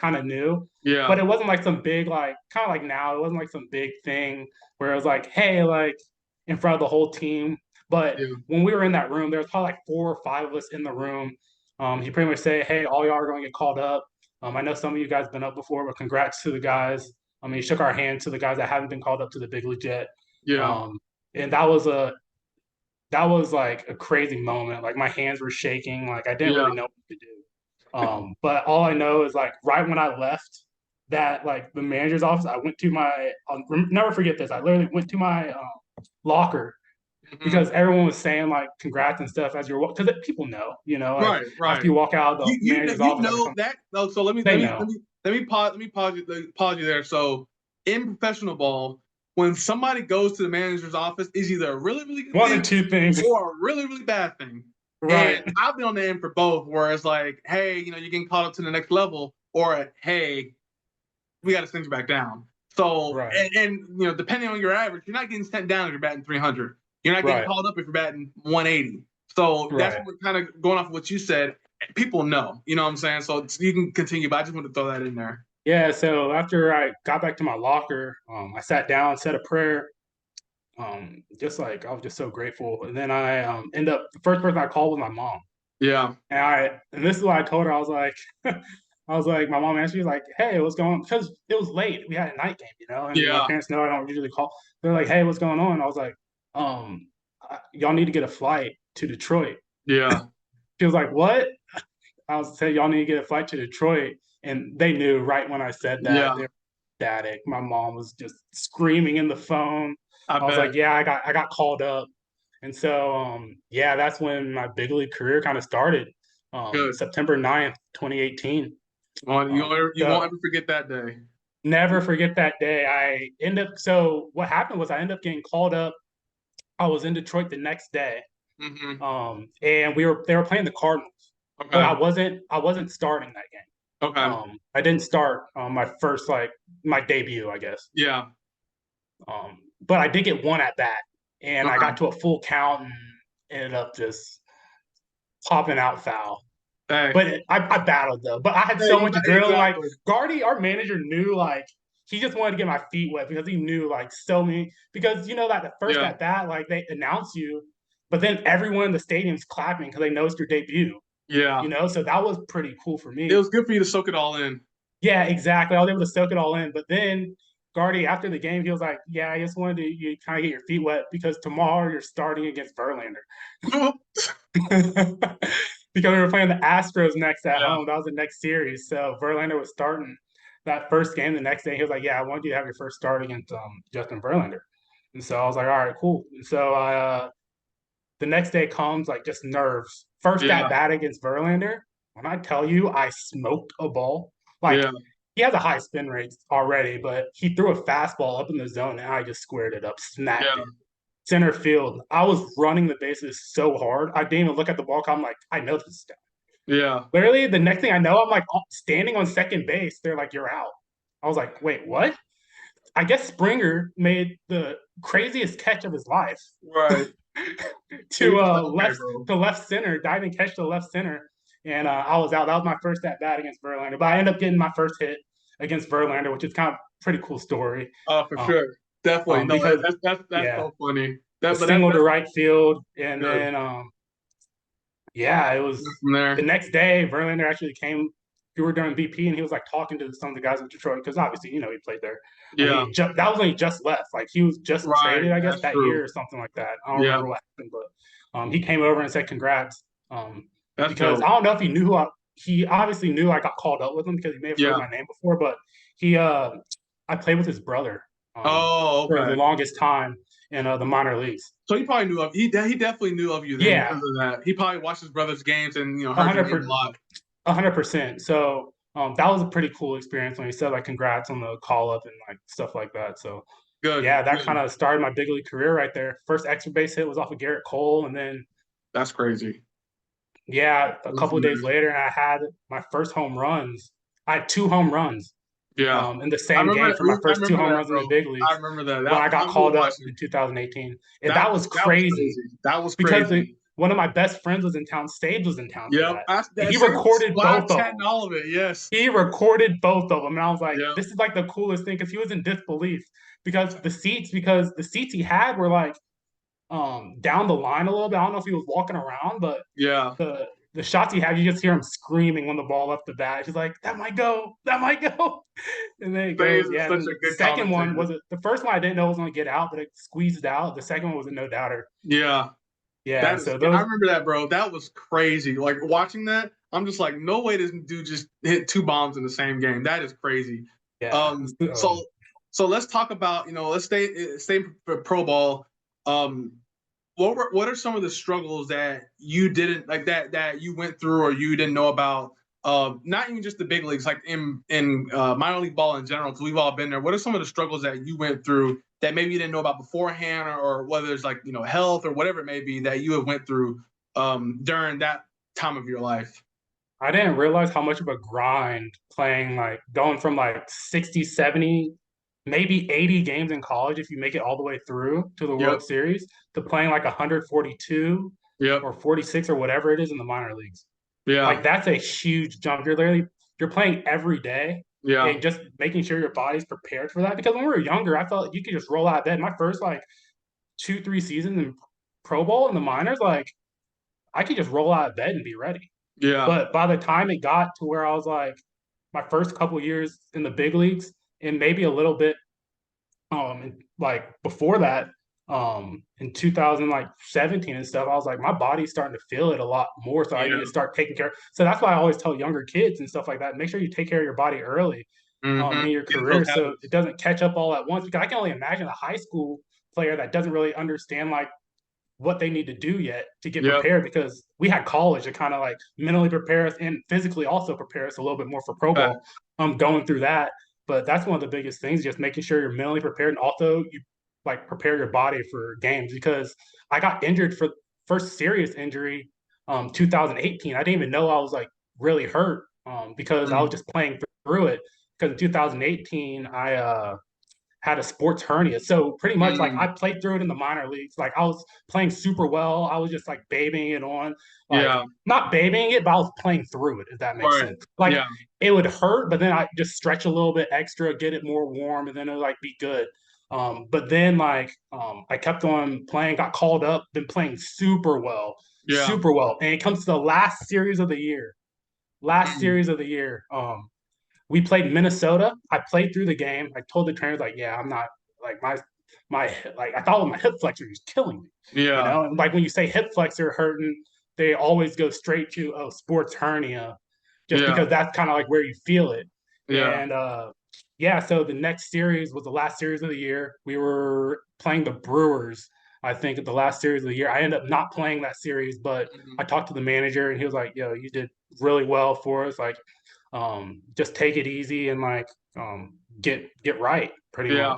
kind of knew, but Yeah. it wasn't like some big like kind of like now, it wasn't like some big thing where it was like, hey, like in front of the whole team. But Yeah. when we were in that room, there was probably like 4 or 5 of us in the room. He pretty much said, hey, all y'all are going to get called up. I know some of you guys been up before, but congrats to the guys. I mean, he shook our hand to the guys that haven't been called up to the big league yet. Yeah. Um, and that was like a crazy moment. Like my hands were shaking. Like I didn't Yeah. really know what to do. But all I know is like right when I left that like the manager's office, I went to my. I'll never forget this. I literally went to my locker Hmm. because everyone was saying like congrats and stuff as you're because people know, like Right. after Right. you walk out of the You manager's you office, like know that. Oh, so they know. let me pause you there. So in professional ball, when somebody goes to the manager's office, is either a really really good One or thing two things, or a really really bad thing. And right? I've been on the end for both, where it's like, hey, you're getting called up to the next level, or hey, we got to send you back down. So, Right, depending on your average, you're not getting sent down if you're batting 300. You're not getting right, called up if you're batting 180. So that's right. what kind of going off of what you said. People know, you know what I'm saying? So you can continue, but I just want to throw that in there. Yeah. So after I got back to my locker, I sat down, said a prayer. Just like I was just so grateful. And then I end up the first person I called was my mom. Yeah. And this is what I told her. I was like, I was like, my mom answered, she was like, hey, what's going on? Because it was late. We had a night game, and my Yeah. parents know I don't usually call. They're like, hey, what's going on? I was like, y'all need to get a flight to Detroit. Yeah. She was like, what? I was saying, y'all need to get a flight to Detroit. And they knew right when I said that. Yeah. They were ecstatic. My mom was just screaming in the phone. I I was bet. like, yeah, I got called up. And so, yeah, that's when my big league career kind of started. Good. September 9th, 2018. Well, Um, you won't so ever forget that day. never forget that day. So what happened was I ended up getting called up. I was in Detroit the next day. Hmm. And they were playing the Cardinals, but Okay. I wasn't starting that game. Okay. I didn't start my first like my debut, I guess. Yeah. But I did get one at bat, and I Okay. got to a full count and ended up just popping out foul. Hey. But I battled though. But I had so Hey, much adrenaline. Like exactly. Guardy, our manager knew like he just wanted to get my feet wet because he knew like so many because that the first Yeah. at bat like they announce you, but then everyone in the stadium's clapping because they know it's your debut. Yeah. So that was pretty cool for It me. was good for you to soak it all in. Yeah, exactly. I was able to soak it all in. But then Guardy, after the game, he was like, "Yeah, I just wanted you kind of get your feet wet because tomorrow you're starting against Verlander." Because we were playing the Astros next at Yeah. home. That was the next series. So Verlander was starting that first game the next day. He was like, "Yeah, I want you to have your first start against Justin Verlander." And so I was like, "All right, cool." And so the next day comes like just nerves. First at Yeah. bat against Verlander. When I tell you, I smoked a ball. Like Yeah. he has a high spin rate already, but he threw a fastball up in the zone and I just squared it up, smacked Yeah. it center field. I was running the bases so hard. I didn't even look at the ball. I'm like, I know this is down. Yeah. Literally, the next thing I know, I'm like standing on second base. They're like, you're out. I was like, wait, what? I guess Springer made the craziest catch of his life Right. And to you're just like, okay, bro. left center, diving catch to left center, and I was out. That was my first at bat against Verlander, but I ended up getting my first hit against Verlander, which is kind of pretty cool story. Oh, for Um, sure. Definitely. No, because that's yeah, so funny. a But single to that's right field, and good. then yeah, it was From the there. next day. Verlander actually came. We were during BP, and he was like talking to some of the guys in Detroit because obviously he played there, and Yeah. that was when he just left. Like he was just Right. traded, I guess, That's that true. year or something like that. I don't Yeah. remember what happened, but he came over and said congrats. That's Because dope. I don't know if he knew he obviously knew I got called up with him because he may have heard Yeah. my name before, but he I played with his brother Oh, for the okay. longest time in the minor leagues. So he probably knew of he definitely knew of you then Yeah, because of that. He probably watched his brother's games and a heard your hundred name a per lot. 100%. So that was a pretty cool experience when he said like congrats on the call up and like stuff like that. So Good. yeah, that kind Good. of started my big league career right there. First extra base hit was off of Garrett Cole, and then That's crazy. yeah, a Go couple from of days there. later, I had my first home runs. I had 2 home runs Yeah. in the same game for my I first two remember home that, runs in the bro. big I leagues remember that. when I I got remember called up watching. in 2018. And That that was that was crazy crazy. That was because crazy. one of my best friends was in town. Sage was in town for Yep. that. And That he same recorded live both of chat and them. all of it. Yes. He recorded both of them, and I was like, Yep. "This is like the coolest thing," because he was in disbelief because the seats he had were like down the line a little bit. I don't know if he was walking around, but Yeah. the shots he had, you just hear him screaming when the ball left the bat. He's like, "That might go, that might go," and then it Sage goes. is Yeah, such and a the good second one commentator. was the first one I didn't know was going to get out, but it squeezed out. The second one was a no doubter. Yeah. Yeah, That is, so I those. remember that, bro. That was crazy. Like watching that, I'm just like, no way this dude just hit 2 bombs in the same game. That is crazy. Yeah, Um, so so so let's talk about, let's stay for pro ball. Um, what are some of the struggles that you didn't like that you went through or you didn't know about? Not even just the big leagues, like in minor league ball in general, because we've all been there. What are some of the struggles that you went through that maybe you didn't know about beforehand, or whether it's like health or whatever it may be that you have went through during that time of your life? I didn't realize how much of a grind playing, like going from like 60, 70, maybe 80 games in college if you make it all the way through to the Yep. World Series to playing like 142 Yep. or 46 or whatever it is in the minor leagues. Yeah. Like that's a huge jump. You're playing every day Yeah. and just making sure your body's prepared for that. Because when we were younger, I felt like you could just roll out of bed. My first like 2, 3 seasons in pro ball in the minors, like I could just roll out of bed and be ready. Yeah. But by the time it got to where I was like my first couple years in the big leagues and maybe a little bit like before that in 2017 and stuff, I was like my body's starting to feel it a lot more, so I need Yeah. to start taking care. So that's why I always tell younger kids and stuff like that, make sure you take care of your body early Mm-hmm. in your Get into those career so habits. it doesn't catch up all at once, because I can only imagine a high school player that doesn't really understand like what they need to do yet to get Yep. prepared, because we had college to kind of like mentally prepare us and physically also prepare us a little bit more for pro Back. ball. Going through that. But that's one of the biggest things, just making sure you're mentally prepared and also you like prepare your body for games, because I got injured for first serious injury 2018. I didn't even know I was like really hurt because I was Mm. just playing through it, because in 2018 I had a sports hernia. So pretty much like I Mm. played through it in the minor leagues. Like I was playing super well. I was just like babying it on, like Yeah. not babying it, but I was playing through it, if that makes Right. sense. Like Yeah. it would hurt, but then I just stretch a little bit extra, get it more warm, and then it would like be good. But then like I kept on playing, got called up, been playing super well, Yeah. super well. And it comes to the last series of the year. Last Mm. series of the year. We played Minnesota. I played through the game. I told the trainers like, yeah, I'm not like my like I thought my hip flexor was killing me, Yeah. And like when you say hip flexor hurting, they always go straight to sports hernia, just Yeah. because that's kind of like where you feel it. Yeah. And yeah, so the next series was the last series of the year. We were playing the Brewers. I think at the last series of the year, I ended up not playing that series, but I Mhm. talked to the manager and he was like, "Yo, you did really well for us. Like, just take it easy and like get right pretty Yeah.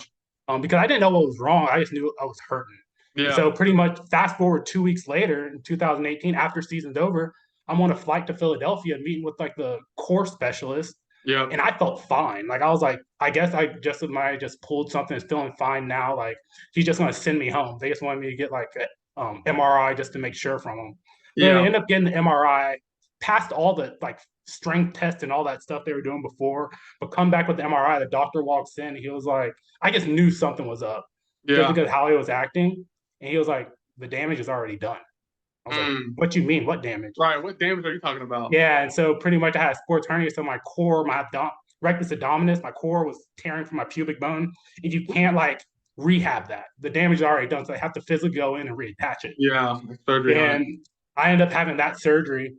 much, because I didn't know what was wrong. I just knew I was hurting. And Yeah. so pretty much fast forward 2 weeks later in 2018, after season's over, I'm on a flight to Philadelphia meeting with like the core specialist, Yep. and I felt fine. Like I was like, I guess I just might have just pulled something, is feeling fine now. Like he's just gonna send me home. They just wanted me to get like a MRI just to make sure from him. Then I Yeah. end up getting the MRI, passed all the like strength tests and all that stuff they were doing before, but come back with the MRI. The doctor walks in, he was like, I just knew something was up just Yeah. because how he was acting. And he was like, the damage is already done. I was like, Mm. what you mean? What damage? Right. What damage are you talking about? Yeah, and so pretty much I had a sports hernia, so my core, my rectus abdominis, my core was tearing from my pubic bone, and you can't like rehab that. The damage is already done, so I have to physically go in and reattach it. Yeah. Surgery on it. And I ended up having that surgery,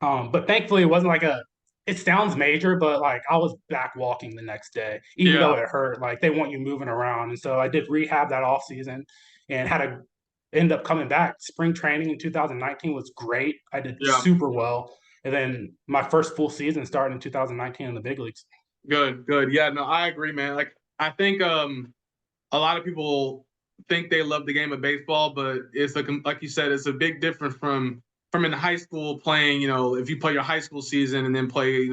but thankfully, it wasn't like a. It sounds major, but like I was back walking the next day, even though Yeah. it hurt. Like they want you moving around, and so I did rehab that off season, and had to end up coming back. Spring training in 2019 was great. I did Yeah. super well, and then my first full season started in 2019 in the big leagues. Good. Good. Yeah. No, I agree, man. Like I think a lot of people think they love the game of baseball, but it's like you said, it's a big difference from in high school playing. If you play your high school season and then play,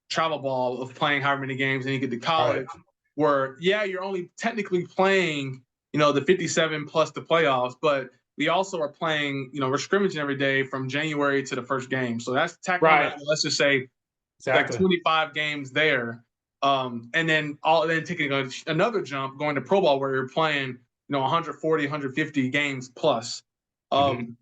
travel ball of playing however many games, and you get to All right. college, where yeah, you're only technically playing, the 57 plus the playoffs, but we also are playing, we're scrimmaging every day from January to the first game. So that's tack on Right. that, let's just say like Exactly. 25 games there. And then taking another jump, going to pro ball where you're playing, 140, 150 games plus. Mhm.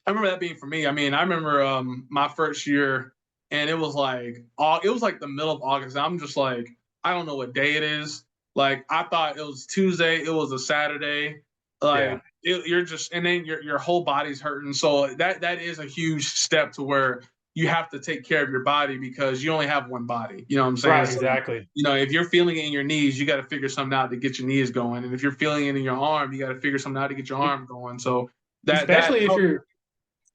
I remember that being for me. I mean, I remember my first year, and it was like the middle of August. I'm just like, I don't know what day it is. Like I thought it was Tuesday, it was a Saturday. Yeah. Like you're just, and then your whole body's hurting. So that is a huge step to where you have to take care of your body because you only have one body. You know what I'm saying? Right. So, Exactly. if you're feeling it in your knees, you got to figure something out to get your knees going. And if you're feeling it in your arm, you got to figure something out to get your arm going. So that Especially if helps. you're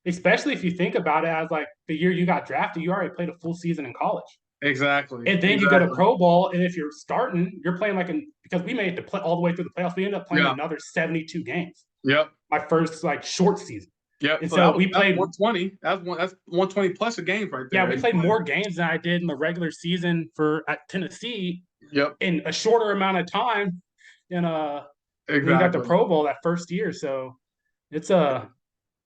especially if you think about it as like the year you got drafted, you already played a full season in college. Exactly. And then you go to pro ball, and if you're starting, you're playing because we made it to play all the way through the playoffs. We ended up playing Yeah. another 72 games. Yep. My first short season. Yep. And So so we played played 120. That's 120 plus a game right there. Yeah, we played more games than I did in the regular season at Tennessee. Yep. In a shorter amount of time. And exactly. we got the Pro Bowl that first year. So it's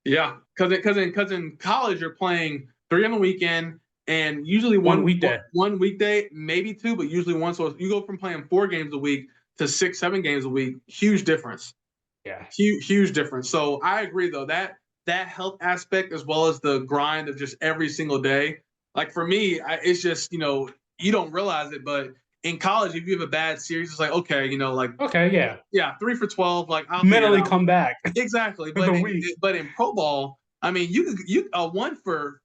yeah, because in college you're playing 3 on the weekend and usually one weekday, maybe 2, but usually 1. So you go from playing 4 games a week to 6, 7 games a week. Huge difference. Yeah, huge difference. So I agree though that health aspect as well as the grind of just every single day. Like for me, it's just you don't realize it, but in college, if you have a bad series, it's like okay, okay, yeah, 3 for 12, like I'll mentally come back. Exactly, but in pro ball, I mean, you a 1 for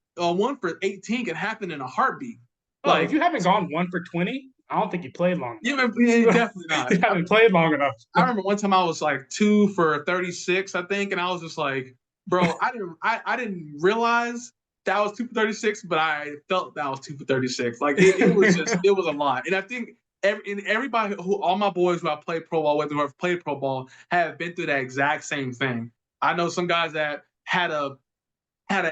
18 can happen in a heartbeat. If you haven't gone 1 for 20, I don't think you played long enough. Definitely not. You haven't played long enough. I remember one time I was like 2 for 36, I think, and I was just like, bro, I didn't realize that was 2 for 36, but I felt that was 2 for 36. Like it was just it was a lot, and I think everybody all my boys who I played pro ball with who have played pro ball have been through that exact same thing. I know some guys that had an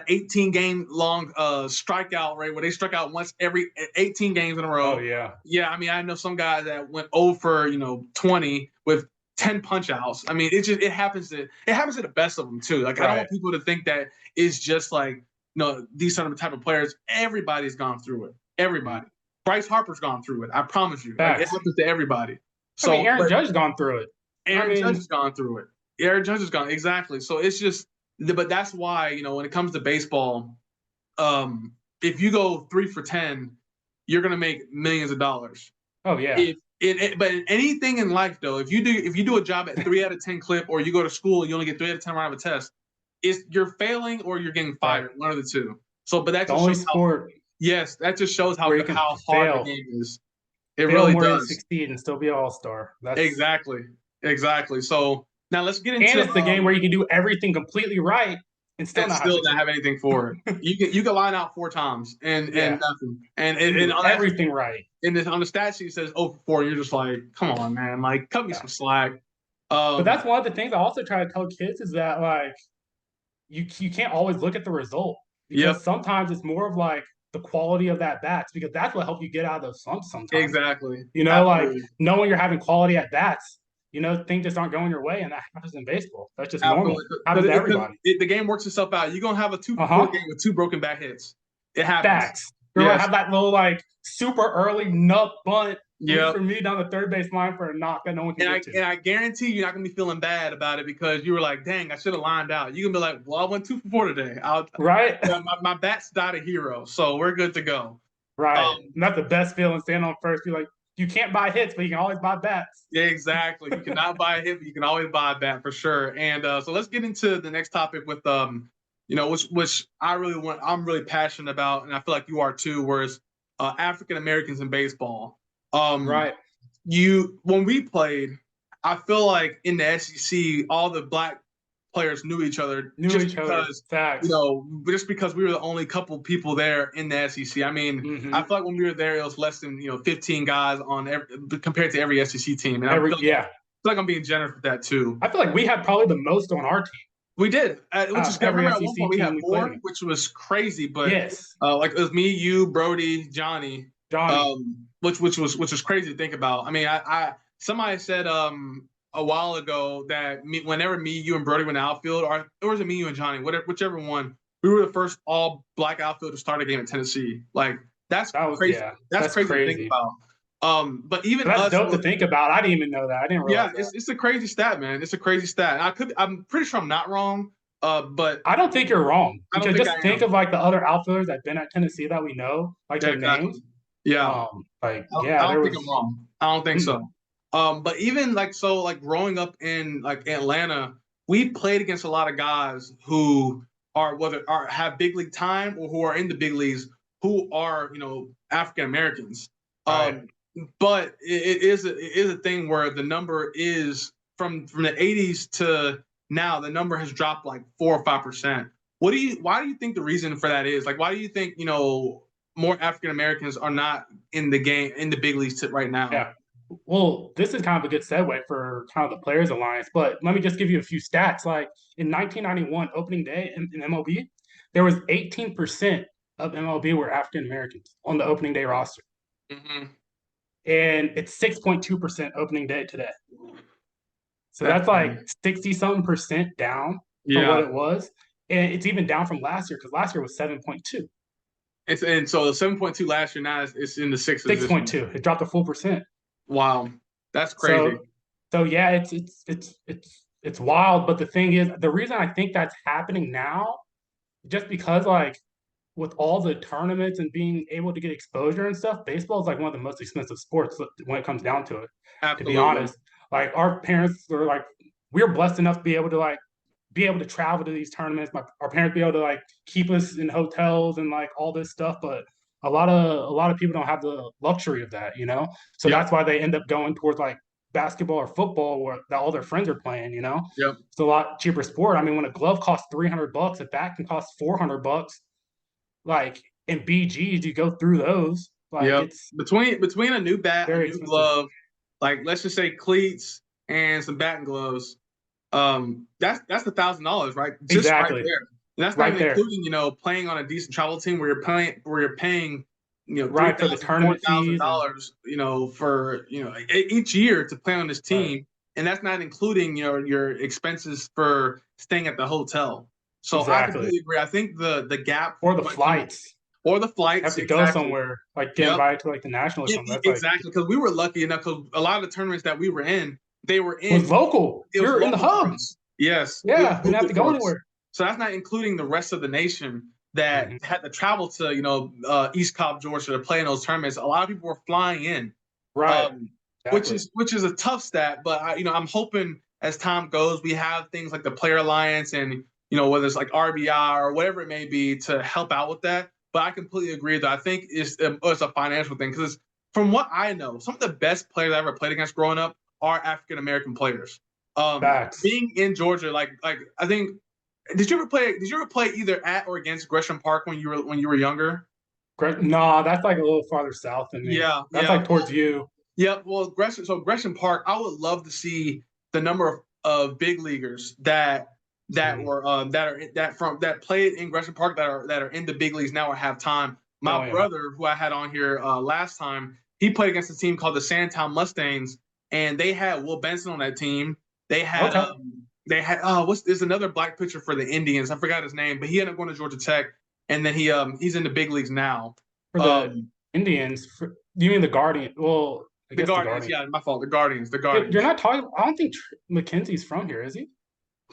18 game long strikeout rate where they struck out once every 18 games in a row. Oh yeah. Yeah, I mean I know some guys that went over 20 with 10 punch outs. I mean it happens to the best of them too. Like I don't want people to think that it's just like these are the type of players. Everybody's gone through it. Everybody. Bryce Harper's gone through it. I promise you. Like, it happens to everybody. So Aaron Judge has gone through it. Aaron Judge has gone through it. Aaron Judge has gone exactly. So it's just, but that's why when it comes to baseball, if you go 3 for 10, you're gonna make millions of dollars. Oh yeah. But in anything in life though, if you do a job at 3 out of 10 clip, or you go to school and you only get 3 out of 10 right of a test, you're failing or you're getting fired. One of the two. So, but that's the only sport. Yes, that just shows how hard the game is. It fail really more does. Than succeed and still be an all-star. Exactly. So now let's get into. And it's the game where you can do everything completely right and still not have anything for it. You can line out 4 times and nothing. And everything right. And on the stat sheet it says 0 for 4. You're just like, come on, man. Like, cut me some slack. But that's one of the things I also try to tell kids is that like you can't always look at the result because sometimes it's more of like the quality of that bats because that's what helps you get out of those slumps sometimes. Exactly. Like knowing you're having quality at bats, things just aren't going your way, and that happens in baseball. That's just normal. Happens to everybody. The game works itself out. You're gonna have a 2-4 game with 2 broken bat hits. It happens. Facts. You're gonna have that little like super early nut bunt for me down the third base line for a knock that no one can get to. And I guarantee you're not gonna be feeling bad about it because you were like, dang, I should have lined out. You can be like, well, I went 2 for 4 today. Right. My bat's died a hero, so we're good to go. Right. And that's the best feeling, standing on first. You're like, you can't buy hits, but you can always buy bats. Yeah, exactly. You cannot buy a hit, but you can always buy a bat for sure. And so let's get into the next topic with which I'm really passionate about, and I feel like you are too, whereas African Americans in baseball. Right. When we played, I feel like in the SEC, all the black players knew each other just because we were the only couple people there in the SEC. I mean, I feel like when we were there, it was less than 15 guys compared to every SEC team. And I feel like I'm being generous with that too. I feel like we had probably the most on our team. We did, which is every SEC team we had 4, which was crazy. But like it was me, you, Brody, Johnny. Which was crazy to think about. I mean, somebody said a while ago that whenever me, you, and Brody went outfield, or was it me, you, and Johnny, whichever one, we were the first all black outfield to start a game at Tennessee. Like that's crazy. That's crazy to think about. But even That's us, dope to think about. I didn't even know that. I didn't realize that. it's a crazy stat, man. It's a crazy stat. I'm pretty sure I'm not wrong. But I don't think you're wrong. Because just think am. of like the other outfielders that've been at Tennessee that we know, like Yeah, their exactly. names. Yeah. Like I yeah, there don't think was. I'm wrong. I don't think so. But even like so, like growing up in like Atlanta, we played against a lot of guys who are have big league time or who are in the big leagues who are African Americans. Right. But it is a thing where the number is from the 80s to now, the number has dropped like 4 or 5%. Why do you think the reason for that is? Like, why do you think more African Americans are not in the game in the big leagues right now? Yeah. Well, this is kind of a good segue for kind of the Players Alliance, but let me just give you a few stats. Like in 1991, opening day in MLB, there was 18% of MLB were African Americans on the opening day roster. Mm-hmm. And it's 6.2% opening day today. So That's that's like 60-something% down from what it was. And it's even down from last year because last year was 7.2. And so the 7.2 last year, now it's in the sixes. 6.2. It dropped a full percent. Wow, that's crazy. So yeah, it's wild. But the thing is, the reason I think that's happening now, just because like with all the tournaments and being able to get exposure and stuff, baseball is like one of the most expensive sports when it comes down to it. Absolutely. To be honest, like our parents are like, we're blessed enough to be able to travel to these tournaments. Our parents be able to like keep us in hotels and like all this stuff, but a lot of people don't have the luxury of that, So that's why they end up going towards like basketball or football where all their friends are playing, Yep. It's a lot cheaper sport. I mean, when a glove costs $300, a bat can cost $400. Like in BGs, you go through those. Like it's between a new bat, a new expensive. glove, like let's just say cleats and some batting gloves. That's $1,000, right? Just exactly. right there. And that's not even including, playing on a decent travel team where you're paying, right, for the tournament fees, $4,000, for each year to play on this team, right. And that's not including your expenses for staying at the hotel. So exactly. I completely agree. I think the gap or the flights. Or the flights. Have to go somewhere, like get invited to like the national or something. That's exactly, because we were lucky enough because a lot of the tournaments that we were in, they were in. It was local. You're in the hub. Yes. Yeah, you didn't have to go anywhere. So that's not including the rest of the nation that had to travel to East Cobb, Georgia to play in those tournaments. A lot of people were flying in, right? Exactly. Which is a tough stat, but I'm hoping as time goes, we have things like the Player Alliance and whether it's like RBI or whatever it may be to help out with that. But I completely agree that I think it's a financial thing because from what I know, some of the best players I ever played against growing up are African American players. Being in Georgia, like I think, did you ever play either at or against Gresham Park when you were younger? No, that's like a little farther south than me. Yeah, that's like towards you. Yeah, well, Gresham Park, I would love to see the number of big leaguers that played in Gresham Park that are in the big leagues now or have time. My brother, who I had on here last time, he played against a team called the Sandtown Mustangs, and they had Will Benson on that team. They had there's another black pitcher for the Indians. I forgot his name, but he ended up going to Georgia Tech, and then he's in the big leagues now. For the Indians, you mean the Guardians? Well, the Guardians. Yeah, my fault. The Guardians. You're not talking. I don't think McKenzie's from here, is he?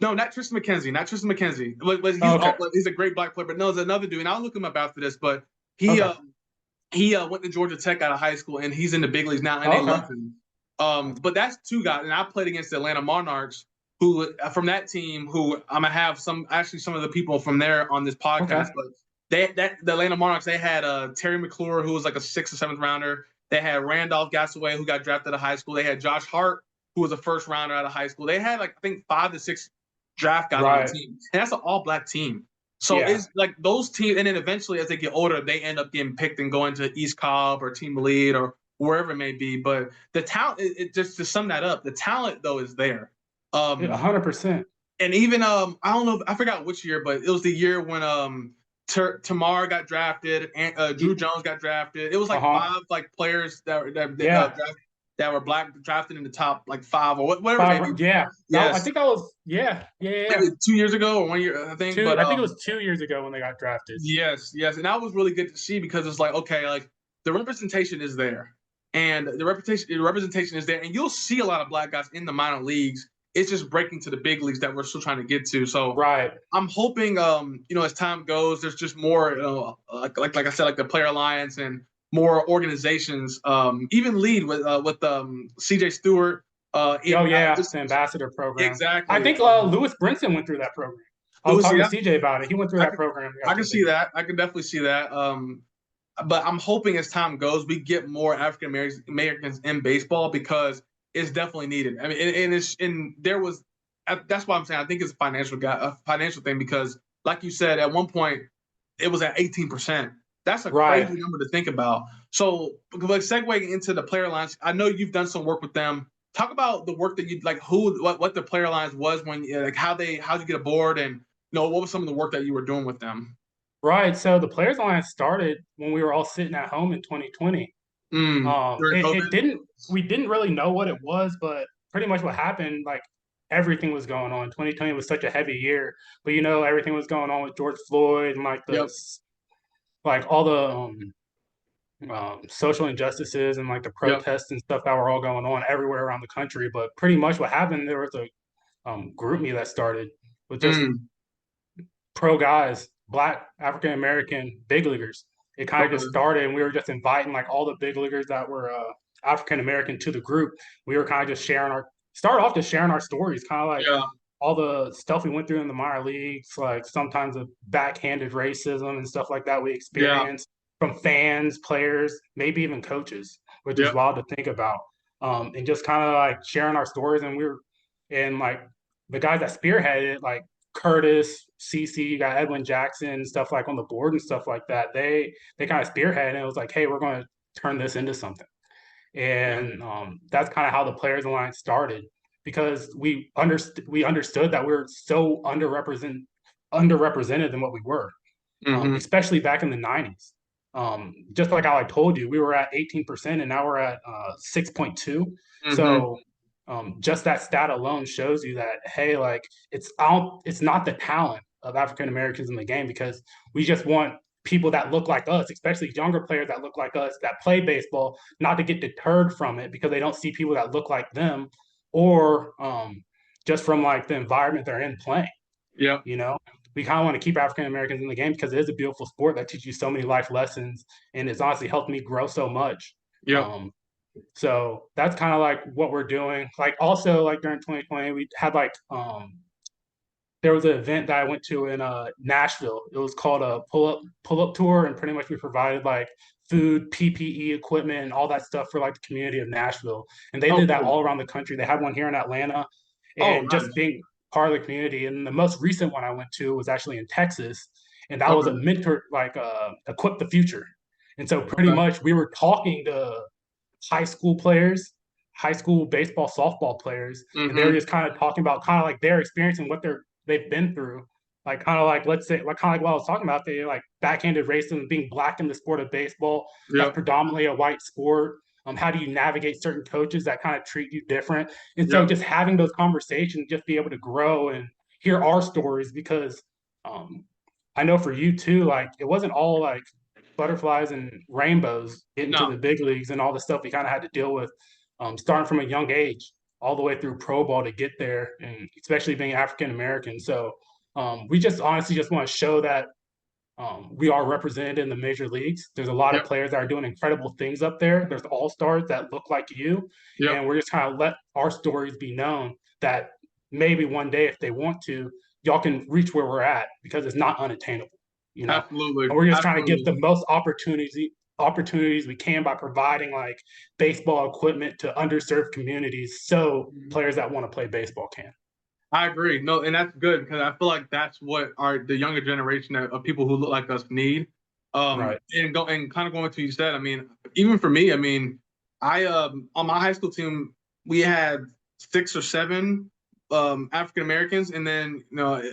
No, not Tristan McKenzie. But he's a great black player. But no, there's another dude, and I'll look him up after this. But he went to Georgia Tech out of high school, and he's in the big leagues now, and they love him. But that's two guys, and I played against the Atlanta Monarchs, who from that team, who I'm gonna have some of the people from there on this podcast. But the Atlanta Monarchs, they had Terry McClure, who was like a 6th or 7th rounder. They had Randolph Gassaway, who got drafted out of high school. They had Josh Hart, who was a 1st rounder out of high school. They had like I think 5 to 6 draft guys on the team, and that's an all-black team. So it's like those teams, and then eventually as they get older, they end up getting picked and going to East Cobb or Team Elite or wherever it may be. But the talent, just to sum that up, the talent though is there. 100%. And even I don't know, I forgot which year, but it was the year when Tamar got drafted, and Drew Jones got drafted. It was like 5 like players that that were black drafted in the top like 5 or whatever maybe. Five, yeah. No, I Yes, think that was yeah. maybe 2 years ago or 1 year I think. Two, But I think it was 2 years ago when they got drafted. yes, and that was really good to see because it's like okay, like the representation is there, and the representation is there, and you'll see a lot of black guys in the minor leagues. It's just breaking to the big leagues that we're still trying to get to. So Right. I'm hoping, as time goes, there's just more, like I said, like the Player Alliance and more organizations, even lead with CJ Stewart. Oh In yeah, the ambassador program. I exactly, think Lewis Brinson went through that program. I was Louis. talking to Yeah, CJ about it. He went through I that can, program. I can see that. I can definitely see that. But I'm hoping as time goes, we get more African Americans in baseball because it's definitely needed. I mean, there was that's why I'm saying I think it's a financial thing because, like you said, at one point it was at 18%. That's a crazy Right. number to think about. So, like segueing into the player lines, I know you've done some work with them. Talk about the work that you like, what the player lines was when, like, how'd you get aboard, and what was some of the work that you were doing with them. Right. So the Players Alliance started when we were all sitting at home in 2020. During It COVID. didn't. We didn't really know what it was, but pretty much what happened, like everything was going on. 2020 was such a heavy year, but everything was going on with George Floyd and Yep. like all the social injustices and like the Yep. protests and stuff that were all going on everywhere around the country. But pretty much what happened, there was a group me that started with just Mm. pro guys, black African American big leaguers. It kind of just Okay. started, and we were just inviting like all the big leaguers that were African American to the group. We were kind of just start off just sharing our stories, kind of like Yeah. all the stuff we went through in the minor leagues, like sometimes the backhanded racism and stuff like that we Yeah. experienced from fans, players, maybe even coaches, which is Yep. wild to think about. And just kind of like sharing our stories, and like the guys that spearheaded it, like Curtis, CC, you got Edwin Jackson, stuff like on the board and stuff like that. They kind of spearheaded, and it was like, hey, we're going to turn this into something. Yeah. And that's kind of how the Players Alliance started because we understood that we are so underrepresented than what we were, Mm-hmm. especially back in the 90s. Just like how I told you, we were at 18% and now we're at 6.2. Mm-hmm. So just that stat alone shows you that, hey, like it's not the talent of African Americans in the game because we just want people that look like us, especially younger players that look like us that play baseball, not to get deterred from it because they don't see people that look like them or just from like the environment they're in playing. Yep. You know, we kind of want to keep African Americans in the game because it is a beautiful sport that teaches you so many life lessons, and it's honestly helped me grow so much. Yep. Um, so that's kind of like what we're doing. Like also like during 2020, we had like there was an event that I went to in Nashville. It was called a pull up tour, and pretty much we provided like food, PPE equipment, and all that stuff for like the community of Nashville. And they Oh, did that cool. all around the country. They had one here in Atlanta, Oh, and just nice. being part of the community. And the most recent one I went to was actually in Texas, and that was a Okay. mentor like equip the future. And so pretty Okay. much we were talking to high school players, high school baseball, softball players, and they were Mm-hmm. just kind of talking about kind of like their experience and what they've been through. Like kind of like let's say like kind of like what I was talking about, they like backhanded racism, being black in the sport of baseball. That's Yep. predominantly a white sport. How do you navigate certain coaches that kind of treat you different? And so Yep. just having those conversations, just be able to grow and hear our stories because um, I know for you too, like it wasn't all like butterflies and rainbows getting to No. the big leagues and all the stuff we kind of had to deal with starting from a young age all the way through pro ball to get there, and especially being African American. So we just honestly just want to show that we are represented in the major leagues. There's a lot of Yep. players that are doing incredible things up there. There's all stars that look like you, Yep. and we're just kind of let our stories be known that maybe one day, if they want to, y'all can reach where we're at because it's not unattainable, you know. Absolutely. And we're just trying to give Absolutely. the most opportunities we can by providing like baseball equipment to underserved communities so players that want to play baseball can. I agree. No, and that's good because I feel like that's what the younger generation of people who look like us need. Right. And kind of going to you said, I mean, even for me, I mean, I on my high school team we had 6 or 7 African Americans, and then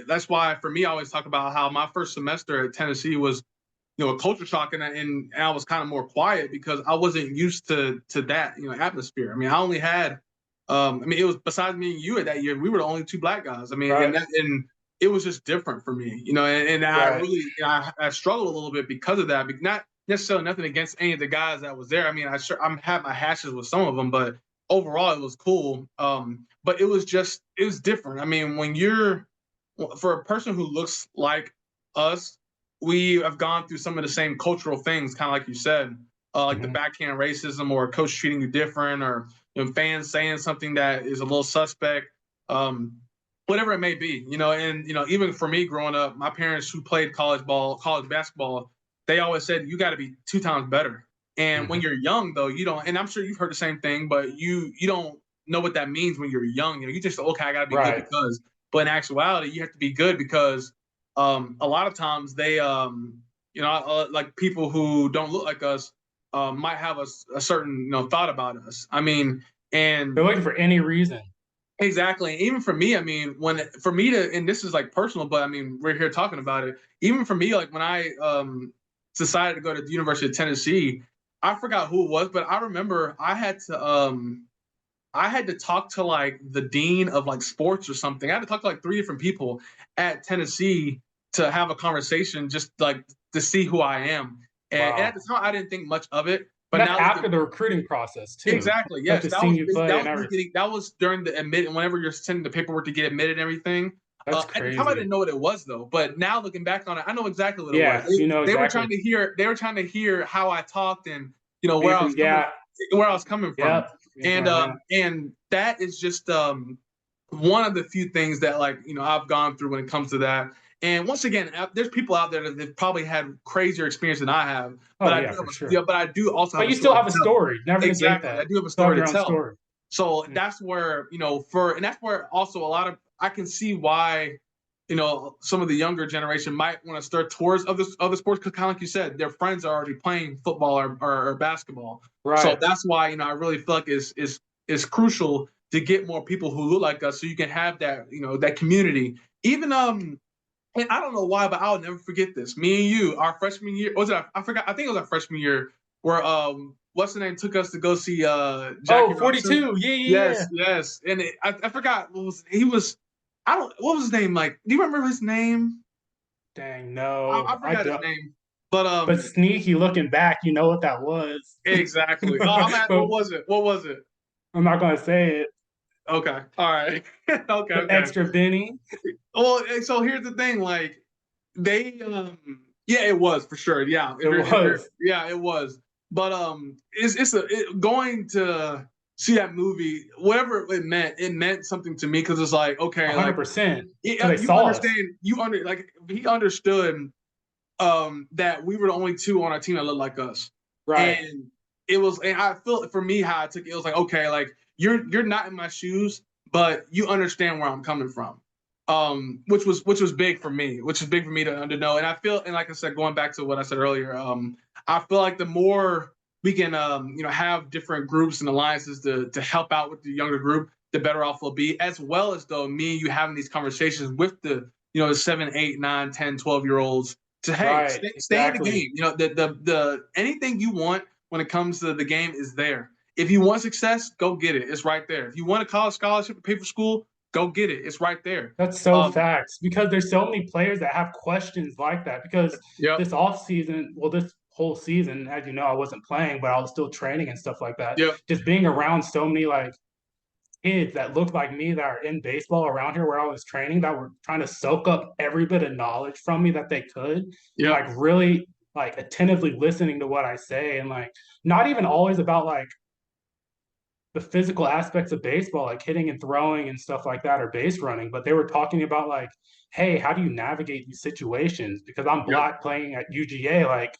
that's why for me I always talk about how my first semester at Tennessee was a culture shock, and I was kind of more quiet because I wasn't used to that atmosphere. I mean, I only had I mean, it was besides me and you at that year, we were the only two black guys. I mean, Right. and it was just different for me, and I Right. really I struggled a little bit because of that. But not necessarily nothing against any of the guys that was there. I mean, I'm had my hashes with some of them, but overall it was cool. But it was different. I mean, when you're for a person who looks like us, we have gone through some of the same cultural things, kind of like you said, like the Mhm. backhand racism or a coach treating you different or fans saying something that is a little suspect, um, whatever it may be, and even for me growing up, my parents who played college basketball, they always said you got to be 2 times better. And when Mhm. you're young, though, you don't. And I'm sure you've heard the same thing, but you don't know what that means when you're young. You just okay, I got to be good Right. because. But in actuality, you have to be good because a lot of times they, like people who don't look like us might have a certain thought about us. I mean, and They're looking for any reason. exactly. Even for me, I mean, for me to, and this is like personal, but I mean, we're here talking about it. Even for me, like when I decided to go to the University of Tennessee, I forgot who it was, but I remember I had to talk to like the dean of like sports or something. I had to talk to like 3 different people at Tennessee to have a conversation, just like to see who I am. And at Wow. the time, I didn't think much of it. And But that's now after looking the recruiting process too. exactly, Not yes, just seeing you play that and was me everything. getting that was during the admit whenever you're sending the paperwork to get admitted and everything. That's At the time, I crazy. didn't know what it was though. But now looking back on it, I know exactly what it was. Yeah, you know They were exactly. trying to hear how I talked and Being from, yeah. where I was coming from. Yep. Being from Atlanta. And that is just one of the few things that like I've gone through when it comes to that. And once again, there's people out there that have probably had crazier experience than I have, but Oh yeah, for sure. but I do also have But a you still story to have a tell. story. Never negate Exactly, that. I do have a Still have story your to own tell. story. So Mm. that's where and that's where also a lot of I can see why some of the younger generation might want to start towards other sports because kind of like you said, their friends are already playing football or basketball. So Right. that's why I really feel like is crucial to get more people who look like us so you can have that that community. Even and I don't know why, but I'll never forget this. Me and you, our freshman year, was it? I forgot. I think it was our freshman year where what's the name took us to go see Jackie Oh, Robinson. 42. Yeah, yeah, yeah. Yes, yes. And I forgot what was he was. I don't. What was his name? Like, do you remember his name? Dang, I no. I forgot his don't. name. But But sneaky looking back, you know what that was. exactly. I'm at. But What was it? What was it? I'm not gonna say it. Okay. All right. Okay. The Okay. extra Benny. Well, so here's the thing. Like, they yeah, it was for sure. Yeah, It was. yeah, it was. But going to see that movie, whatever it meant something to me because it's like okay, like 100%. Because they you saw us. understand, like he understood that we were the only two on our team that looked like us, Right. and it was, and I feel for me how I took it, it was like okay, like you're not in my shoes, but you understand where I'm coming from, which was big for me, which is big for me to know, and I feel, and like I said, going back to what I said earlier, I feel like the more we can have different groups and alliances to help out with the younger group, the better off we'll be, as well as though me and you having these conversations with the 7, 8, 9, 10, 12 year olds to hey Right. stay in the Exactly. game. The anything you want when it comes to the game is there. If you want success, go get it. It's right there. If you want a college scholarship to pay for school, go get it. It's right there. That's so Um, facts because there's so many players that have questions like that. Because yep, this off season, well, this whole season, as you know, I wasn't playing, but I was still training and stuff like that. yep, Just being around so many like kids that look like me that are in baseball around here where I was training that were trying to soak up every bit of knowledge from me that they could and yep, like really like attentively listening to what I say and like not even always about like the physical aspects of baseball, like hitting and throwing and stuff like that, or base running, but they were talking about like, hey, how do you navigate these situations? Because I'm yep, black playing at UGA, like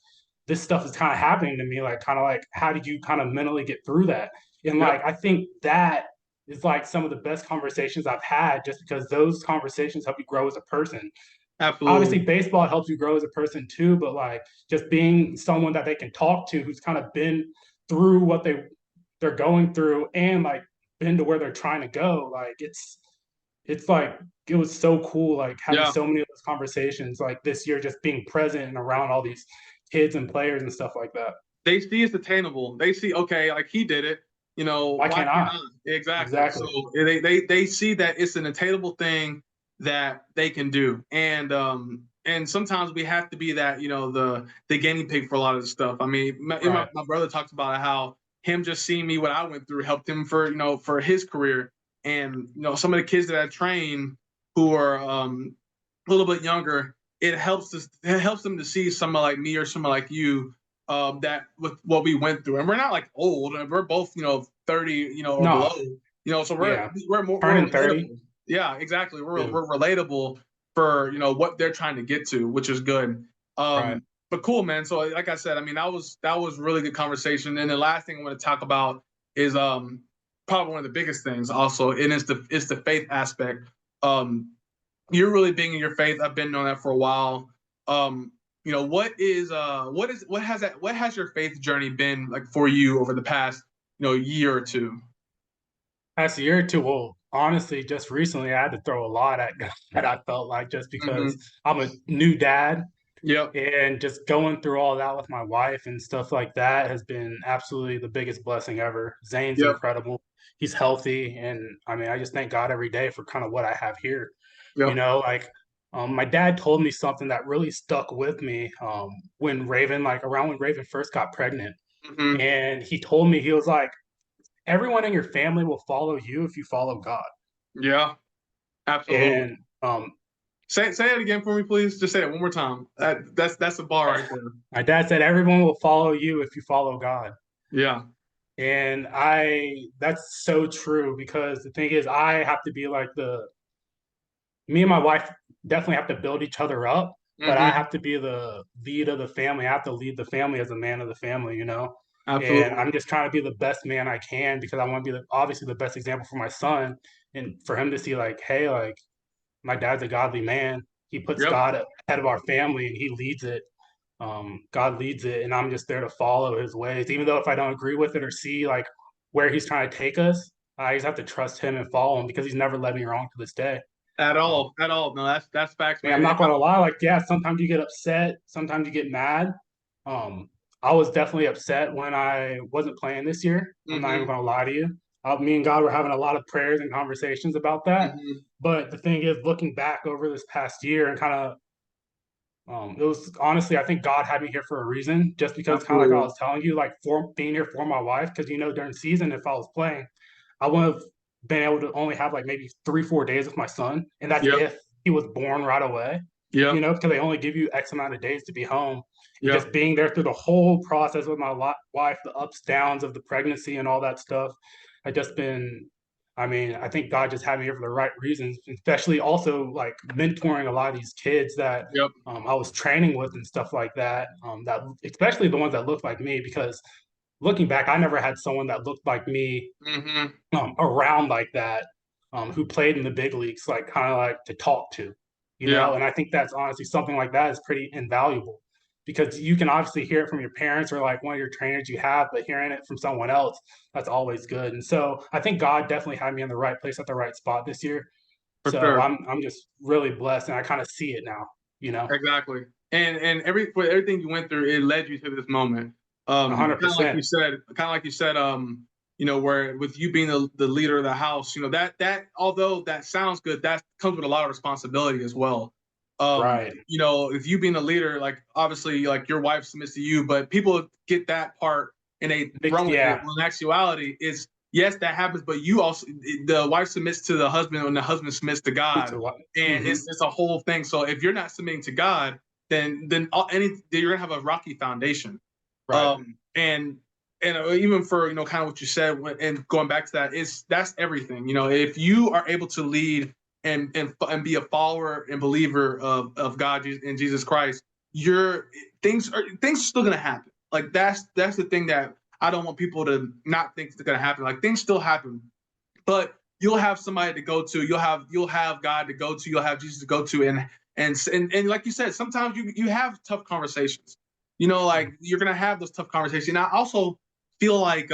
this stuff is kind of happening to me, like kind of like how did you kind of mentally get through that? And yep. like I think that is like some of the best conversations I've had just because those conversations help you grow as a person. Obviously Absolutely. baseball helps you grow as a person too, but like just being someone that they can talk to who's kind of been through what they're going through and like been to where they're trying to go. Like it's like it was so cool like having Yeah. so many of those conversations like this year just being present and around all these kids and players and stuff like that. They see it's attainable. They see, okay, like he did it, Why why can't can't I? I? Exactly. So Exactly. they see that it's an attainable thing that they can do. And sometimes we have to be that, the guinea pig for a lot of the stuff. I mean, Right. my brother talks about how him just seeing me what I went through helped him for, for his career. And some of the kids that I train who are a little bit younger, it helps them to see someone like me or someone like you, that with what we went through. And we're not like old, and we're both 30, or below. No. So Yeah. we're Turning 30. relatable. Yeah, exactly. We're Dude. we're relatable for what they're trying to get to, which is good. Right. But cool, man. So like I said, I mean that was really good conversation. And the last thing I want to talk about is probably one of the biggest things also, and it's the faith aspect. Um, you're really big in your faith. I've been knowing that for a while. What has your faith journey been like for you over the past year or two? Past year or two, well, honestly, just recently I had to throw a lot at God that I felt like just because Mm-hmm. I'm a new dad Yep. and just going through all that with my wife and stuff like that has been absolutely the biggest blessing ever. Zane's Yep. incredible. He's healthy. And I mean, I just thank God every day for kind of what I have here. Yep. Like my dad told me something that really stuck with me around when Raven first got pregnant. Mm-hmm. And he told me, he was like, everyone in your family will follow you if you follow God. Yeah. Absolutely. And Say it again for me, please. Just say it one more time. That's a bar right there. my dad said, everyone will follow you if you follow God. Yeah. And that's so true because the thing is, me and my wife definitely have to build each other up, but I Mm-hmm. have to be the lead of the family. I have to lead the family as a man of the family. And Absolutely. I'm just trying to be the best man I can because I want to be obviously the best example for my son and for him to see like, hey, like my dad's a godly man. He puts Yep. God ahead of our family and he leads it. God leads it, and I'm just there to follow his ways. Even though if I don't agree with it or see like where he's trying to take us, I just have to trust him and follow him because he's never led me wrong to this day. At Um, all. At all. No, that's facts, Man, I'm man. not gonna lie. Like, yeah, sometimes you get upset, sometimes you get mad. Um, I was definitely upset when I wasn't playing this year. I'm not even Mm-hmm. gonna lie to you. Me and God were having a lot of prayers and conversations about that. Mm-hmm. But the thing is, looking back over this past year and kind of it was honestly, I think God had me here for a reason, just because kind of like I Absolutely. was telling you, like for being here for my wife, because during season, if I was playing, I would have been able to only have like maybe 3, 4 days with my son, and that's Yep. if he was born right away. Yep. Because they only give you X amount of days to be home, and Yep. just being there through the whole process with my wife, the ups, downs of the pregnancy, and all that stuff, I just been I mean, I think God just had me here for the right reasons, especially also like mentoring a lot of these kids that Yep. I was training with and stuff like that. That especially the ones that look like me, because looking back, I never had someone that looked like me Mm-hmm. around like that, who played in the big leagues, like kind of like to talk to. Yeah. And I think that's honestly something like that is pretty invaluable because you can obviously hear it from your parents or like one of your trainers you have, but hearing it from someone else, that's always good. And so I think God definitely had me in the right place at the right spot this year. For So sure. I'm just really blessed and I kind of see it now. Exactly. And for everything you went through, it led you to this moment. hundred percent. Kind of like you said, where with you being the leader of the house, that although that sounds good, that comes with a lot of responsibility as well. Right. If you being a leader, like obviously like your wife submits to you, but people get that part and they run with it. Yeah. When in actuality, is yes, that happens, but you also the wife submits to the husband and the husband submits to It's God, a lot. and Mm-hmm. it's a whole thing. So if you're not submitting to God, then you're gonna have a rocky foundation. Right. And even for kind of what you said and going back to that, that's everything. If you are able to lead and be a follower and believer of God and Jesus Christ, your things are still gonna happen. Like that's the thing that I don't want people to not think it's gonna happen. Like things still happen, but you'll have somebody to go to. You'll have God to go to. You'll have Jesus to go to, and like you said, sometimes you have tough conversations. Like you're gonna have those tough conversations. And I also feel like,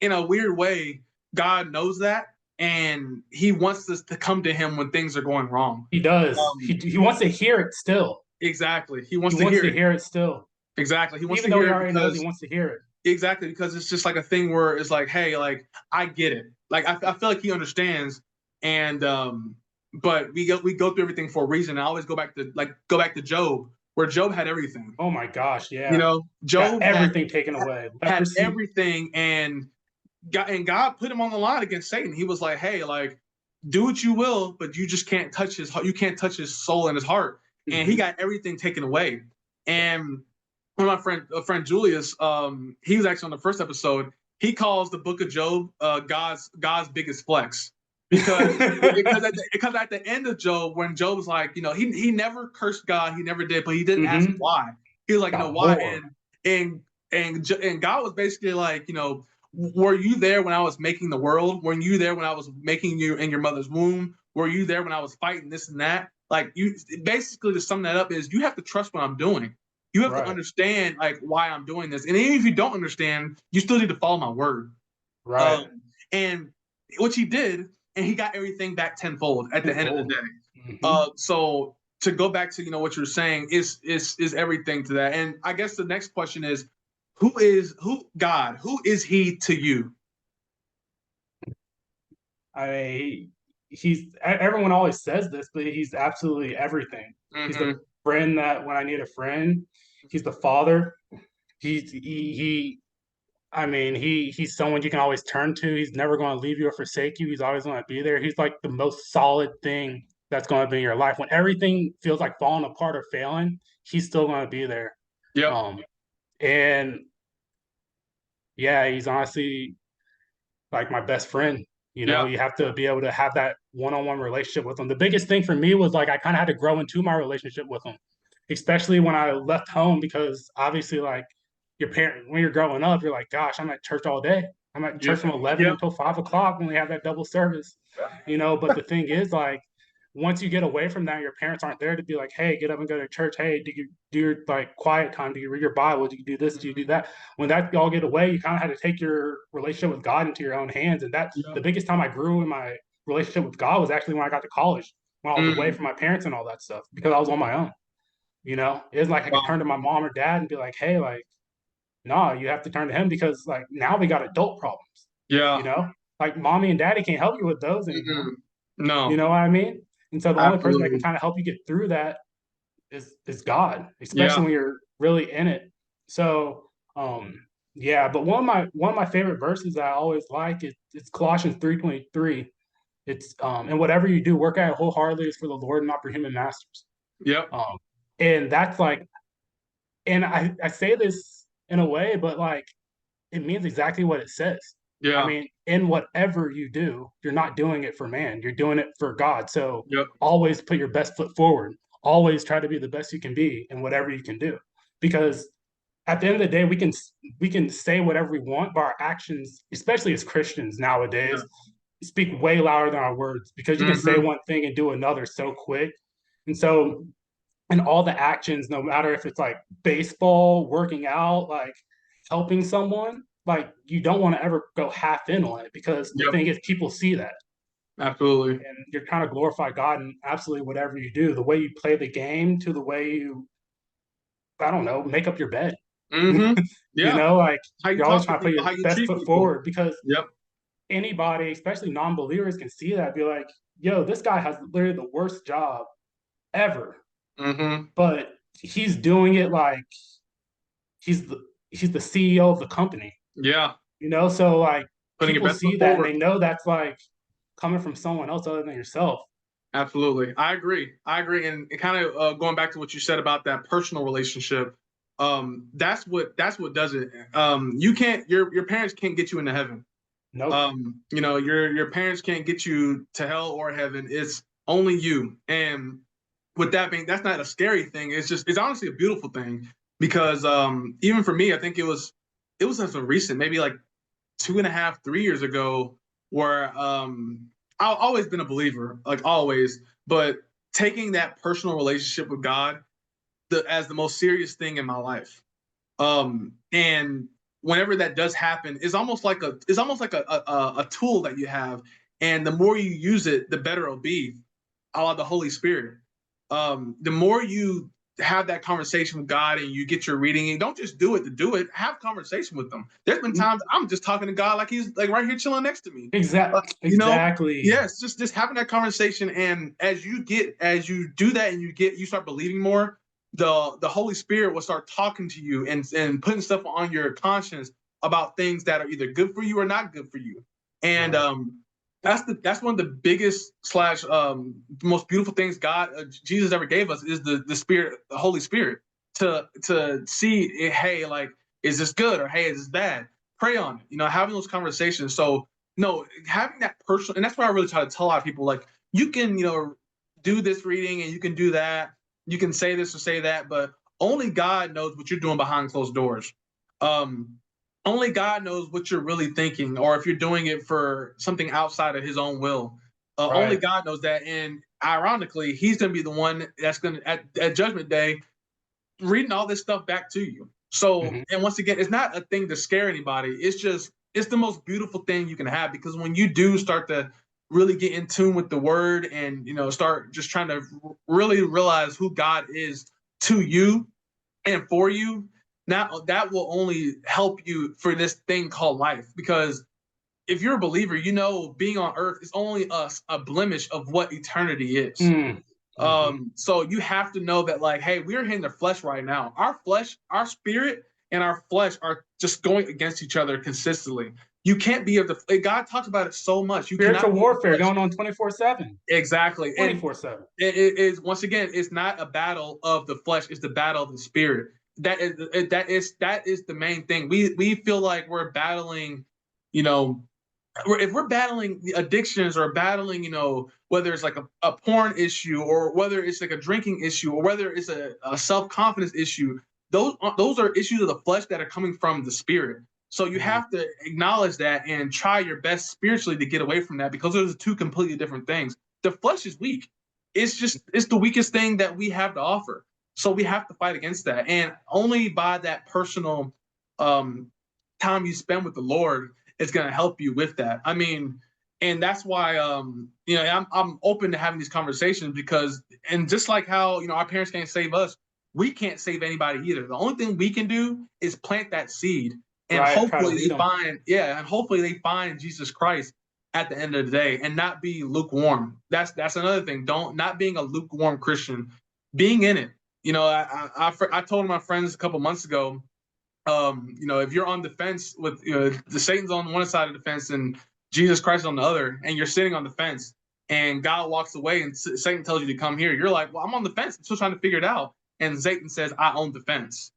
in a weird way, God knows that, and He wants us to come to Him when things are going wrong. He does. He Um, he wants to hear it still. exactly. He He wants to wants hear to it. hear it still. Exactly. He wants even to though he hear it already knows he because wants to hear it. exactly because it's just like a thing where it's like, hey, like I get it. Like I feel like he understands, and but we go through everything for a reason. I always go back to Job, where Job had everything. Oh my gosh, You yeah. know, Got Job everything taken away. had Leprosy. everything, and God put him on the line against Satan. He was like, hey, like do what you will, but you just can't touch his heart. You can't touch his soul and his heart. And he Mm-hmm. got everything taken away. And one of my friend Julius, he was actually on the first episode. He calls the Book of Job God's biggest flex because because at the end of Job, when Job was like, he never cursed God, he never did, but he didn't ask Mm-hmm. why. He was like, Got why? more. And God was basically like, were you there when I was making the world? Were you there when I was making you in your mother's womb? Were you there when I was fighting this and that? Like you basically, to sum that up, is you have to trust what I'm doing. You have to Right. understand like why I'm doing this. And even if you don't understand, you still need to follow my word. Right. And which he did, and he got everything back tenfold at the end of the Tenfold. day. Mm-hmm. So to go back to what you're saying is everything to that. And I guess the next question is, who God? Who is he to you? He's everyone always says this, but he's absolutely everything. He's the Mm-hmm. friend that when I need a friend. He's the father. He he's someone you can always turn to. He's never going to leave you or forsake you. He's always going to be there. He's like the most solid thing that's going to be in your life. When everything feels like falling apart or failing, he's still going to be there. Yep. And yeah, he's honestly like my best friend. Yeah. You have to be able to have that one-on-one relationship with him. The biggest thing for me was like I kind of had to grow into my relationship with him, especially when I left home because obviously like your parent when you're growing up, you're like, gosh, I'm at church all day. I'm at Yeah. church from 11 Yep. until 5 o'clock when we have that double service. But the thing is like once you get away from that, your parents aren't there to be like, hey, get up and go to church. Hey, do you do your like quiet time? Do you read your Bible? Do you do this? Do you do that? When that all get away, you kind of had to take your relationship with God into your own hands. And that's Yep. the biggest time I grew in my relationship with God was actually when I got to college, when I was away Mm. from my parents and all that stuff, because I was on my own. It was like I could Wow. turn to my mom or dad and be like, hey, like, nah, you have to turn to him because like now we got adult problems, you Yeah. know? Like mommy and daddy can't help you with those anymore. Mm-mm. You No. know what I mean? And so the only person that can Absolutely. kind of help you get through that is God, Yeah. especially when you're really in it. So yeah, but one of my favorite verses that I always like is it's Colossians 3:23. It's and whatever you do, work at it wholeheartedly is for the Lord, not for human masters. Yep. Um and that's like and I say this in a way, but like it means exactly what it says. I Yeah. mean, in whatever you do, you're not doing it for man, you're doing it for God. So Yep. always put your best foot forward. Always try to be the best you can be in whatever you can do. Because at the end of the day, we can say whatever we want, but our actions, especially as Christians Yeah. nowadays, speak way louder than our words because you can say Mm-hmm. one thing and do another so quick. And so and all the actions, no matter if it's like baseball, working out, like helping someone, like you don't want to ever go half in on it because the Yep. thing is, people see that Absolutely. and you're trying to glorify God in absolutely whatever you do. The way you play the game to the way you, I don't know, make up your bed. Mm-hmm. Yeah. Like How you you're always talk to trying to put people, your how you best treat foot people. forward because Yep. anybody, especially non believers, can see that, be like, yo, this guy has literally the worst job ever, Mm-hmm. but he's doing it like he's the CEO of the company, Yeah. So like Putting your people best foot see that and forward. they know that's like coming from someone else other than yourself. Absolutely. I agree. I agree. And kind of going back to what you said about that personal relationship, that's what does it. You can't your parents can't get you into heaven. Nope. Your parents can't get you to hell or heaven. It's only you. And with that being, that's not a scary thing. It's honestly a beautiful thing because even for me, I think it was as a recent, maybe like 2.5, 3 years ago, where I've always been a believer, like always, but taking that personal relationship with God as the most serious thing in my life. And whenever that does happen, it's almost like a tool that you have, and the more you use it, the better it'll be. A la the Holy Spirit. The more you have that conversation with God and you get your reading, and don't just do it to do it. Have conversation with them. There's been times I'm just talking to God like he's like right here chilling next to me. Exactly. Yes, just having that conversation, and as you do that and you start believing more, the Holy Spirit will start talking to you and putting stuff on your conscience about things that are either good for you or not good for you. And that's one of the biggest slash most beautiful things Jesus ever gave us is the Spirit, the Holy Spirit, to see, hey, like, is this good, or hey, is this bad? Pray on it, having those conversations. So no, having that personal, and that's why I really try to tell a lot of people, like, you can, do this reading and you can do that, you can say this or say that, but only God knows what you're doing behind closed doors. Only God knows what you're really thinking, or if you're doing it for something outside of his own will. Only God knows that. And ironically, he's going to be the one that's going to, at Judgment Day, reading all this stuff back to you. So, and once again, it's not a thing to scare anybody. It's the most beautiful thing you can have, because when you do start to really get in tune with the word and, start just trying to really realize who God is to you and for you, now that will only help you for this thing called life. Because if you're a believer, being on earth is only a blemish of what eternity is. So you have to know that, like, hey, we're here in the flesh right now. Our flesh, our spirit, and our flesh are just going against each other consistently. You can't be God talks about it so much. You Spiritual cannot warfare going on 24/7. Exactly. 24/7. It is, once again, it's not a battle of the flesh, it's the battle of the spirit. That is the main thing. We feel like we're battling, if we're battling addictions, or battling, whether it's like a porn issue, or whether it's like a drinking issue, or whether it's a self-confidence issue, those are issues of the flesh that are coming from the spirit. So you have to acknowledge that and try your best spiritually to get away from that, because those are two completely different things. The flesh is weak. It's the weakest thing that we have to offer. So we have to fight against that. And only by that personal time you spend with the Lord is going to help you with that. I mean, and that's why I'm open to having these conversations, because, and just like how, our parents can't save us, we can't save anybody either. The only thing we can do is plant that seed, and hopefully they find Jesus Christ at the end of the day, and not be lukewarm. That's another thing. Not being a lukewarm Christian, being in it. I told my friends a couple months ago, if you're on the fence with, the Satan's on one side of the fence and Jesus Christ on the other, and you're sitting on the fence, and God walks away and Satan tells you to come here, you're like, well, I'm on the fence, I'm still trying to figure it out. And Satan says, I own the fence.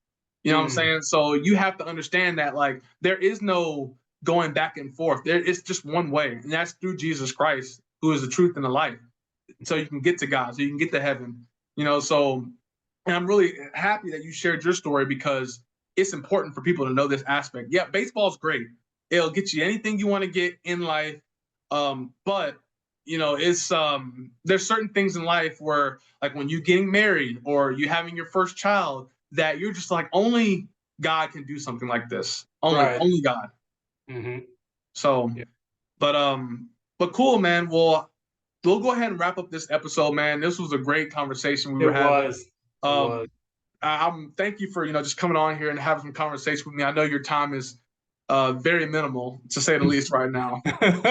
You know what I'm saying? So you have to understand that, like, there is no going back and forth. It's just one way, and that's through Jesus Christ, who is the truth and the life. So you can get to God, so you can get to heaven. So, and I'm really happy that you shared your story, because it's important for people to know this aspect. Yeah, baseball's great. It'll get you anything you want to get in life. But it's there's certain things in life where, like, when you're getting married or you having your first child, that you're just like, only God can do something like this. Only God. So, but cool, man. Well, we'll go ahead and wrap up this episode, man. This was a great conversation we were having. It was. Thank you for just coming on here and having some conversation with me. I know your time is very minimal, to say the least, right now.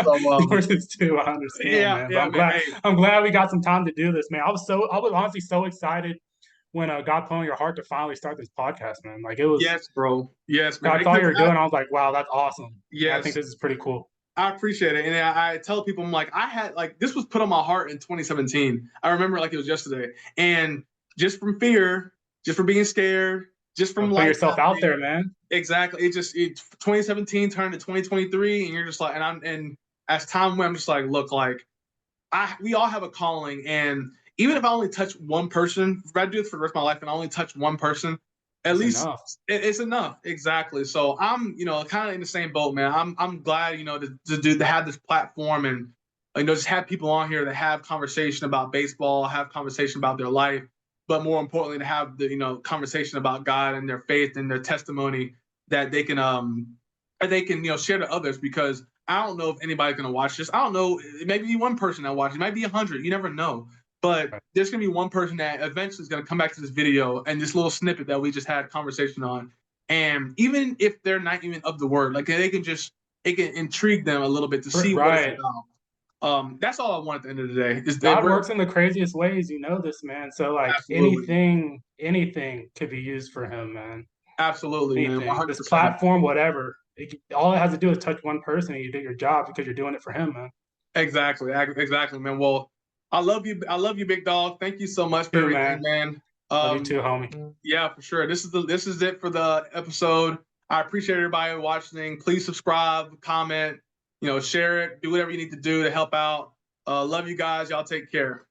So, yours is too. I understand, man. But I'm glad we got some time to do this, man. I was honestly so excited when God put on your heart to finally start this podcast, man. Like, it was. Yes, bro. Yes, man. I saw you were doing. I was like, wow, that's awesome. Yes, I think this is pretty cool. I appreciate it. And I tell people, I'm like, this was put on my heart in 2017. I remember like it was yesterday. And just from fear, just from being scared, just from put yourself out there, man. Exactly. 2017 turned to 2023, and you're just like, and as time went, I'm just like, look, like, we all have a calling, and even if I only touch one person, if I do this for the rest of my life and I only touch one person, at least it's enough. Exactly. So I'm, kind of in the same boat, man. I'm glad, to have this platform, and just have people on here that have conversation about baseball, have conversation about their life, but more importantly, to have the conversation about God and their faith and their testimony that they can share to others. Because I don't know if anybody's gonna watch this. I don't know, maybe one person that watches, it might be 100. You never know. But there's gonna be one person that eventually is gonna come back to this video and this little snippet that we just had conversation on. And even if they're not even of the word, like it can intrigue them a little bit to see what it's Right. about. That's all I want at the end of the day. Is that God works in the craziest ways, you know this, man. So like absolutely, anything could be used for him, man. absolutely, man, Anything. This 100%. platform, whatever. All it has to do is touch one person and you do your job because you're doing it for him, man. Exactly, man. Well, I love you, big dog. Thank you so much for Too, everything, man. man. Love you too, homie. Yeah, for sure. This is it for the episode. I appreciate everybody watching. Please subscribe, comment, share it, do whatever you need to do to help out. Love you guys. Y'all take care.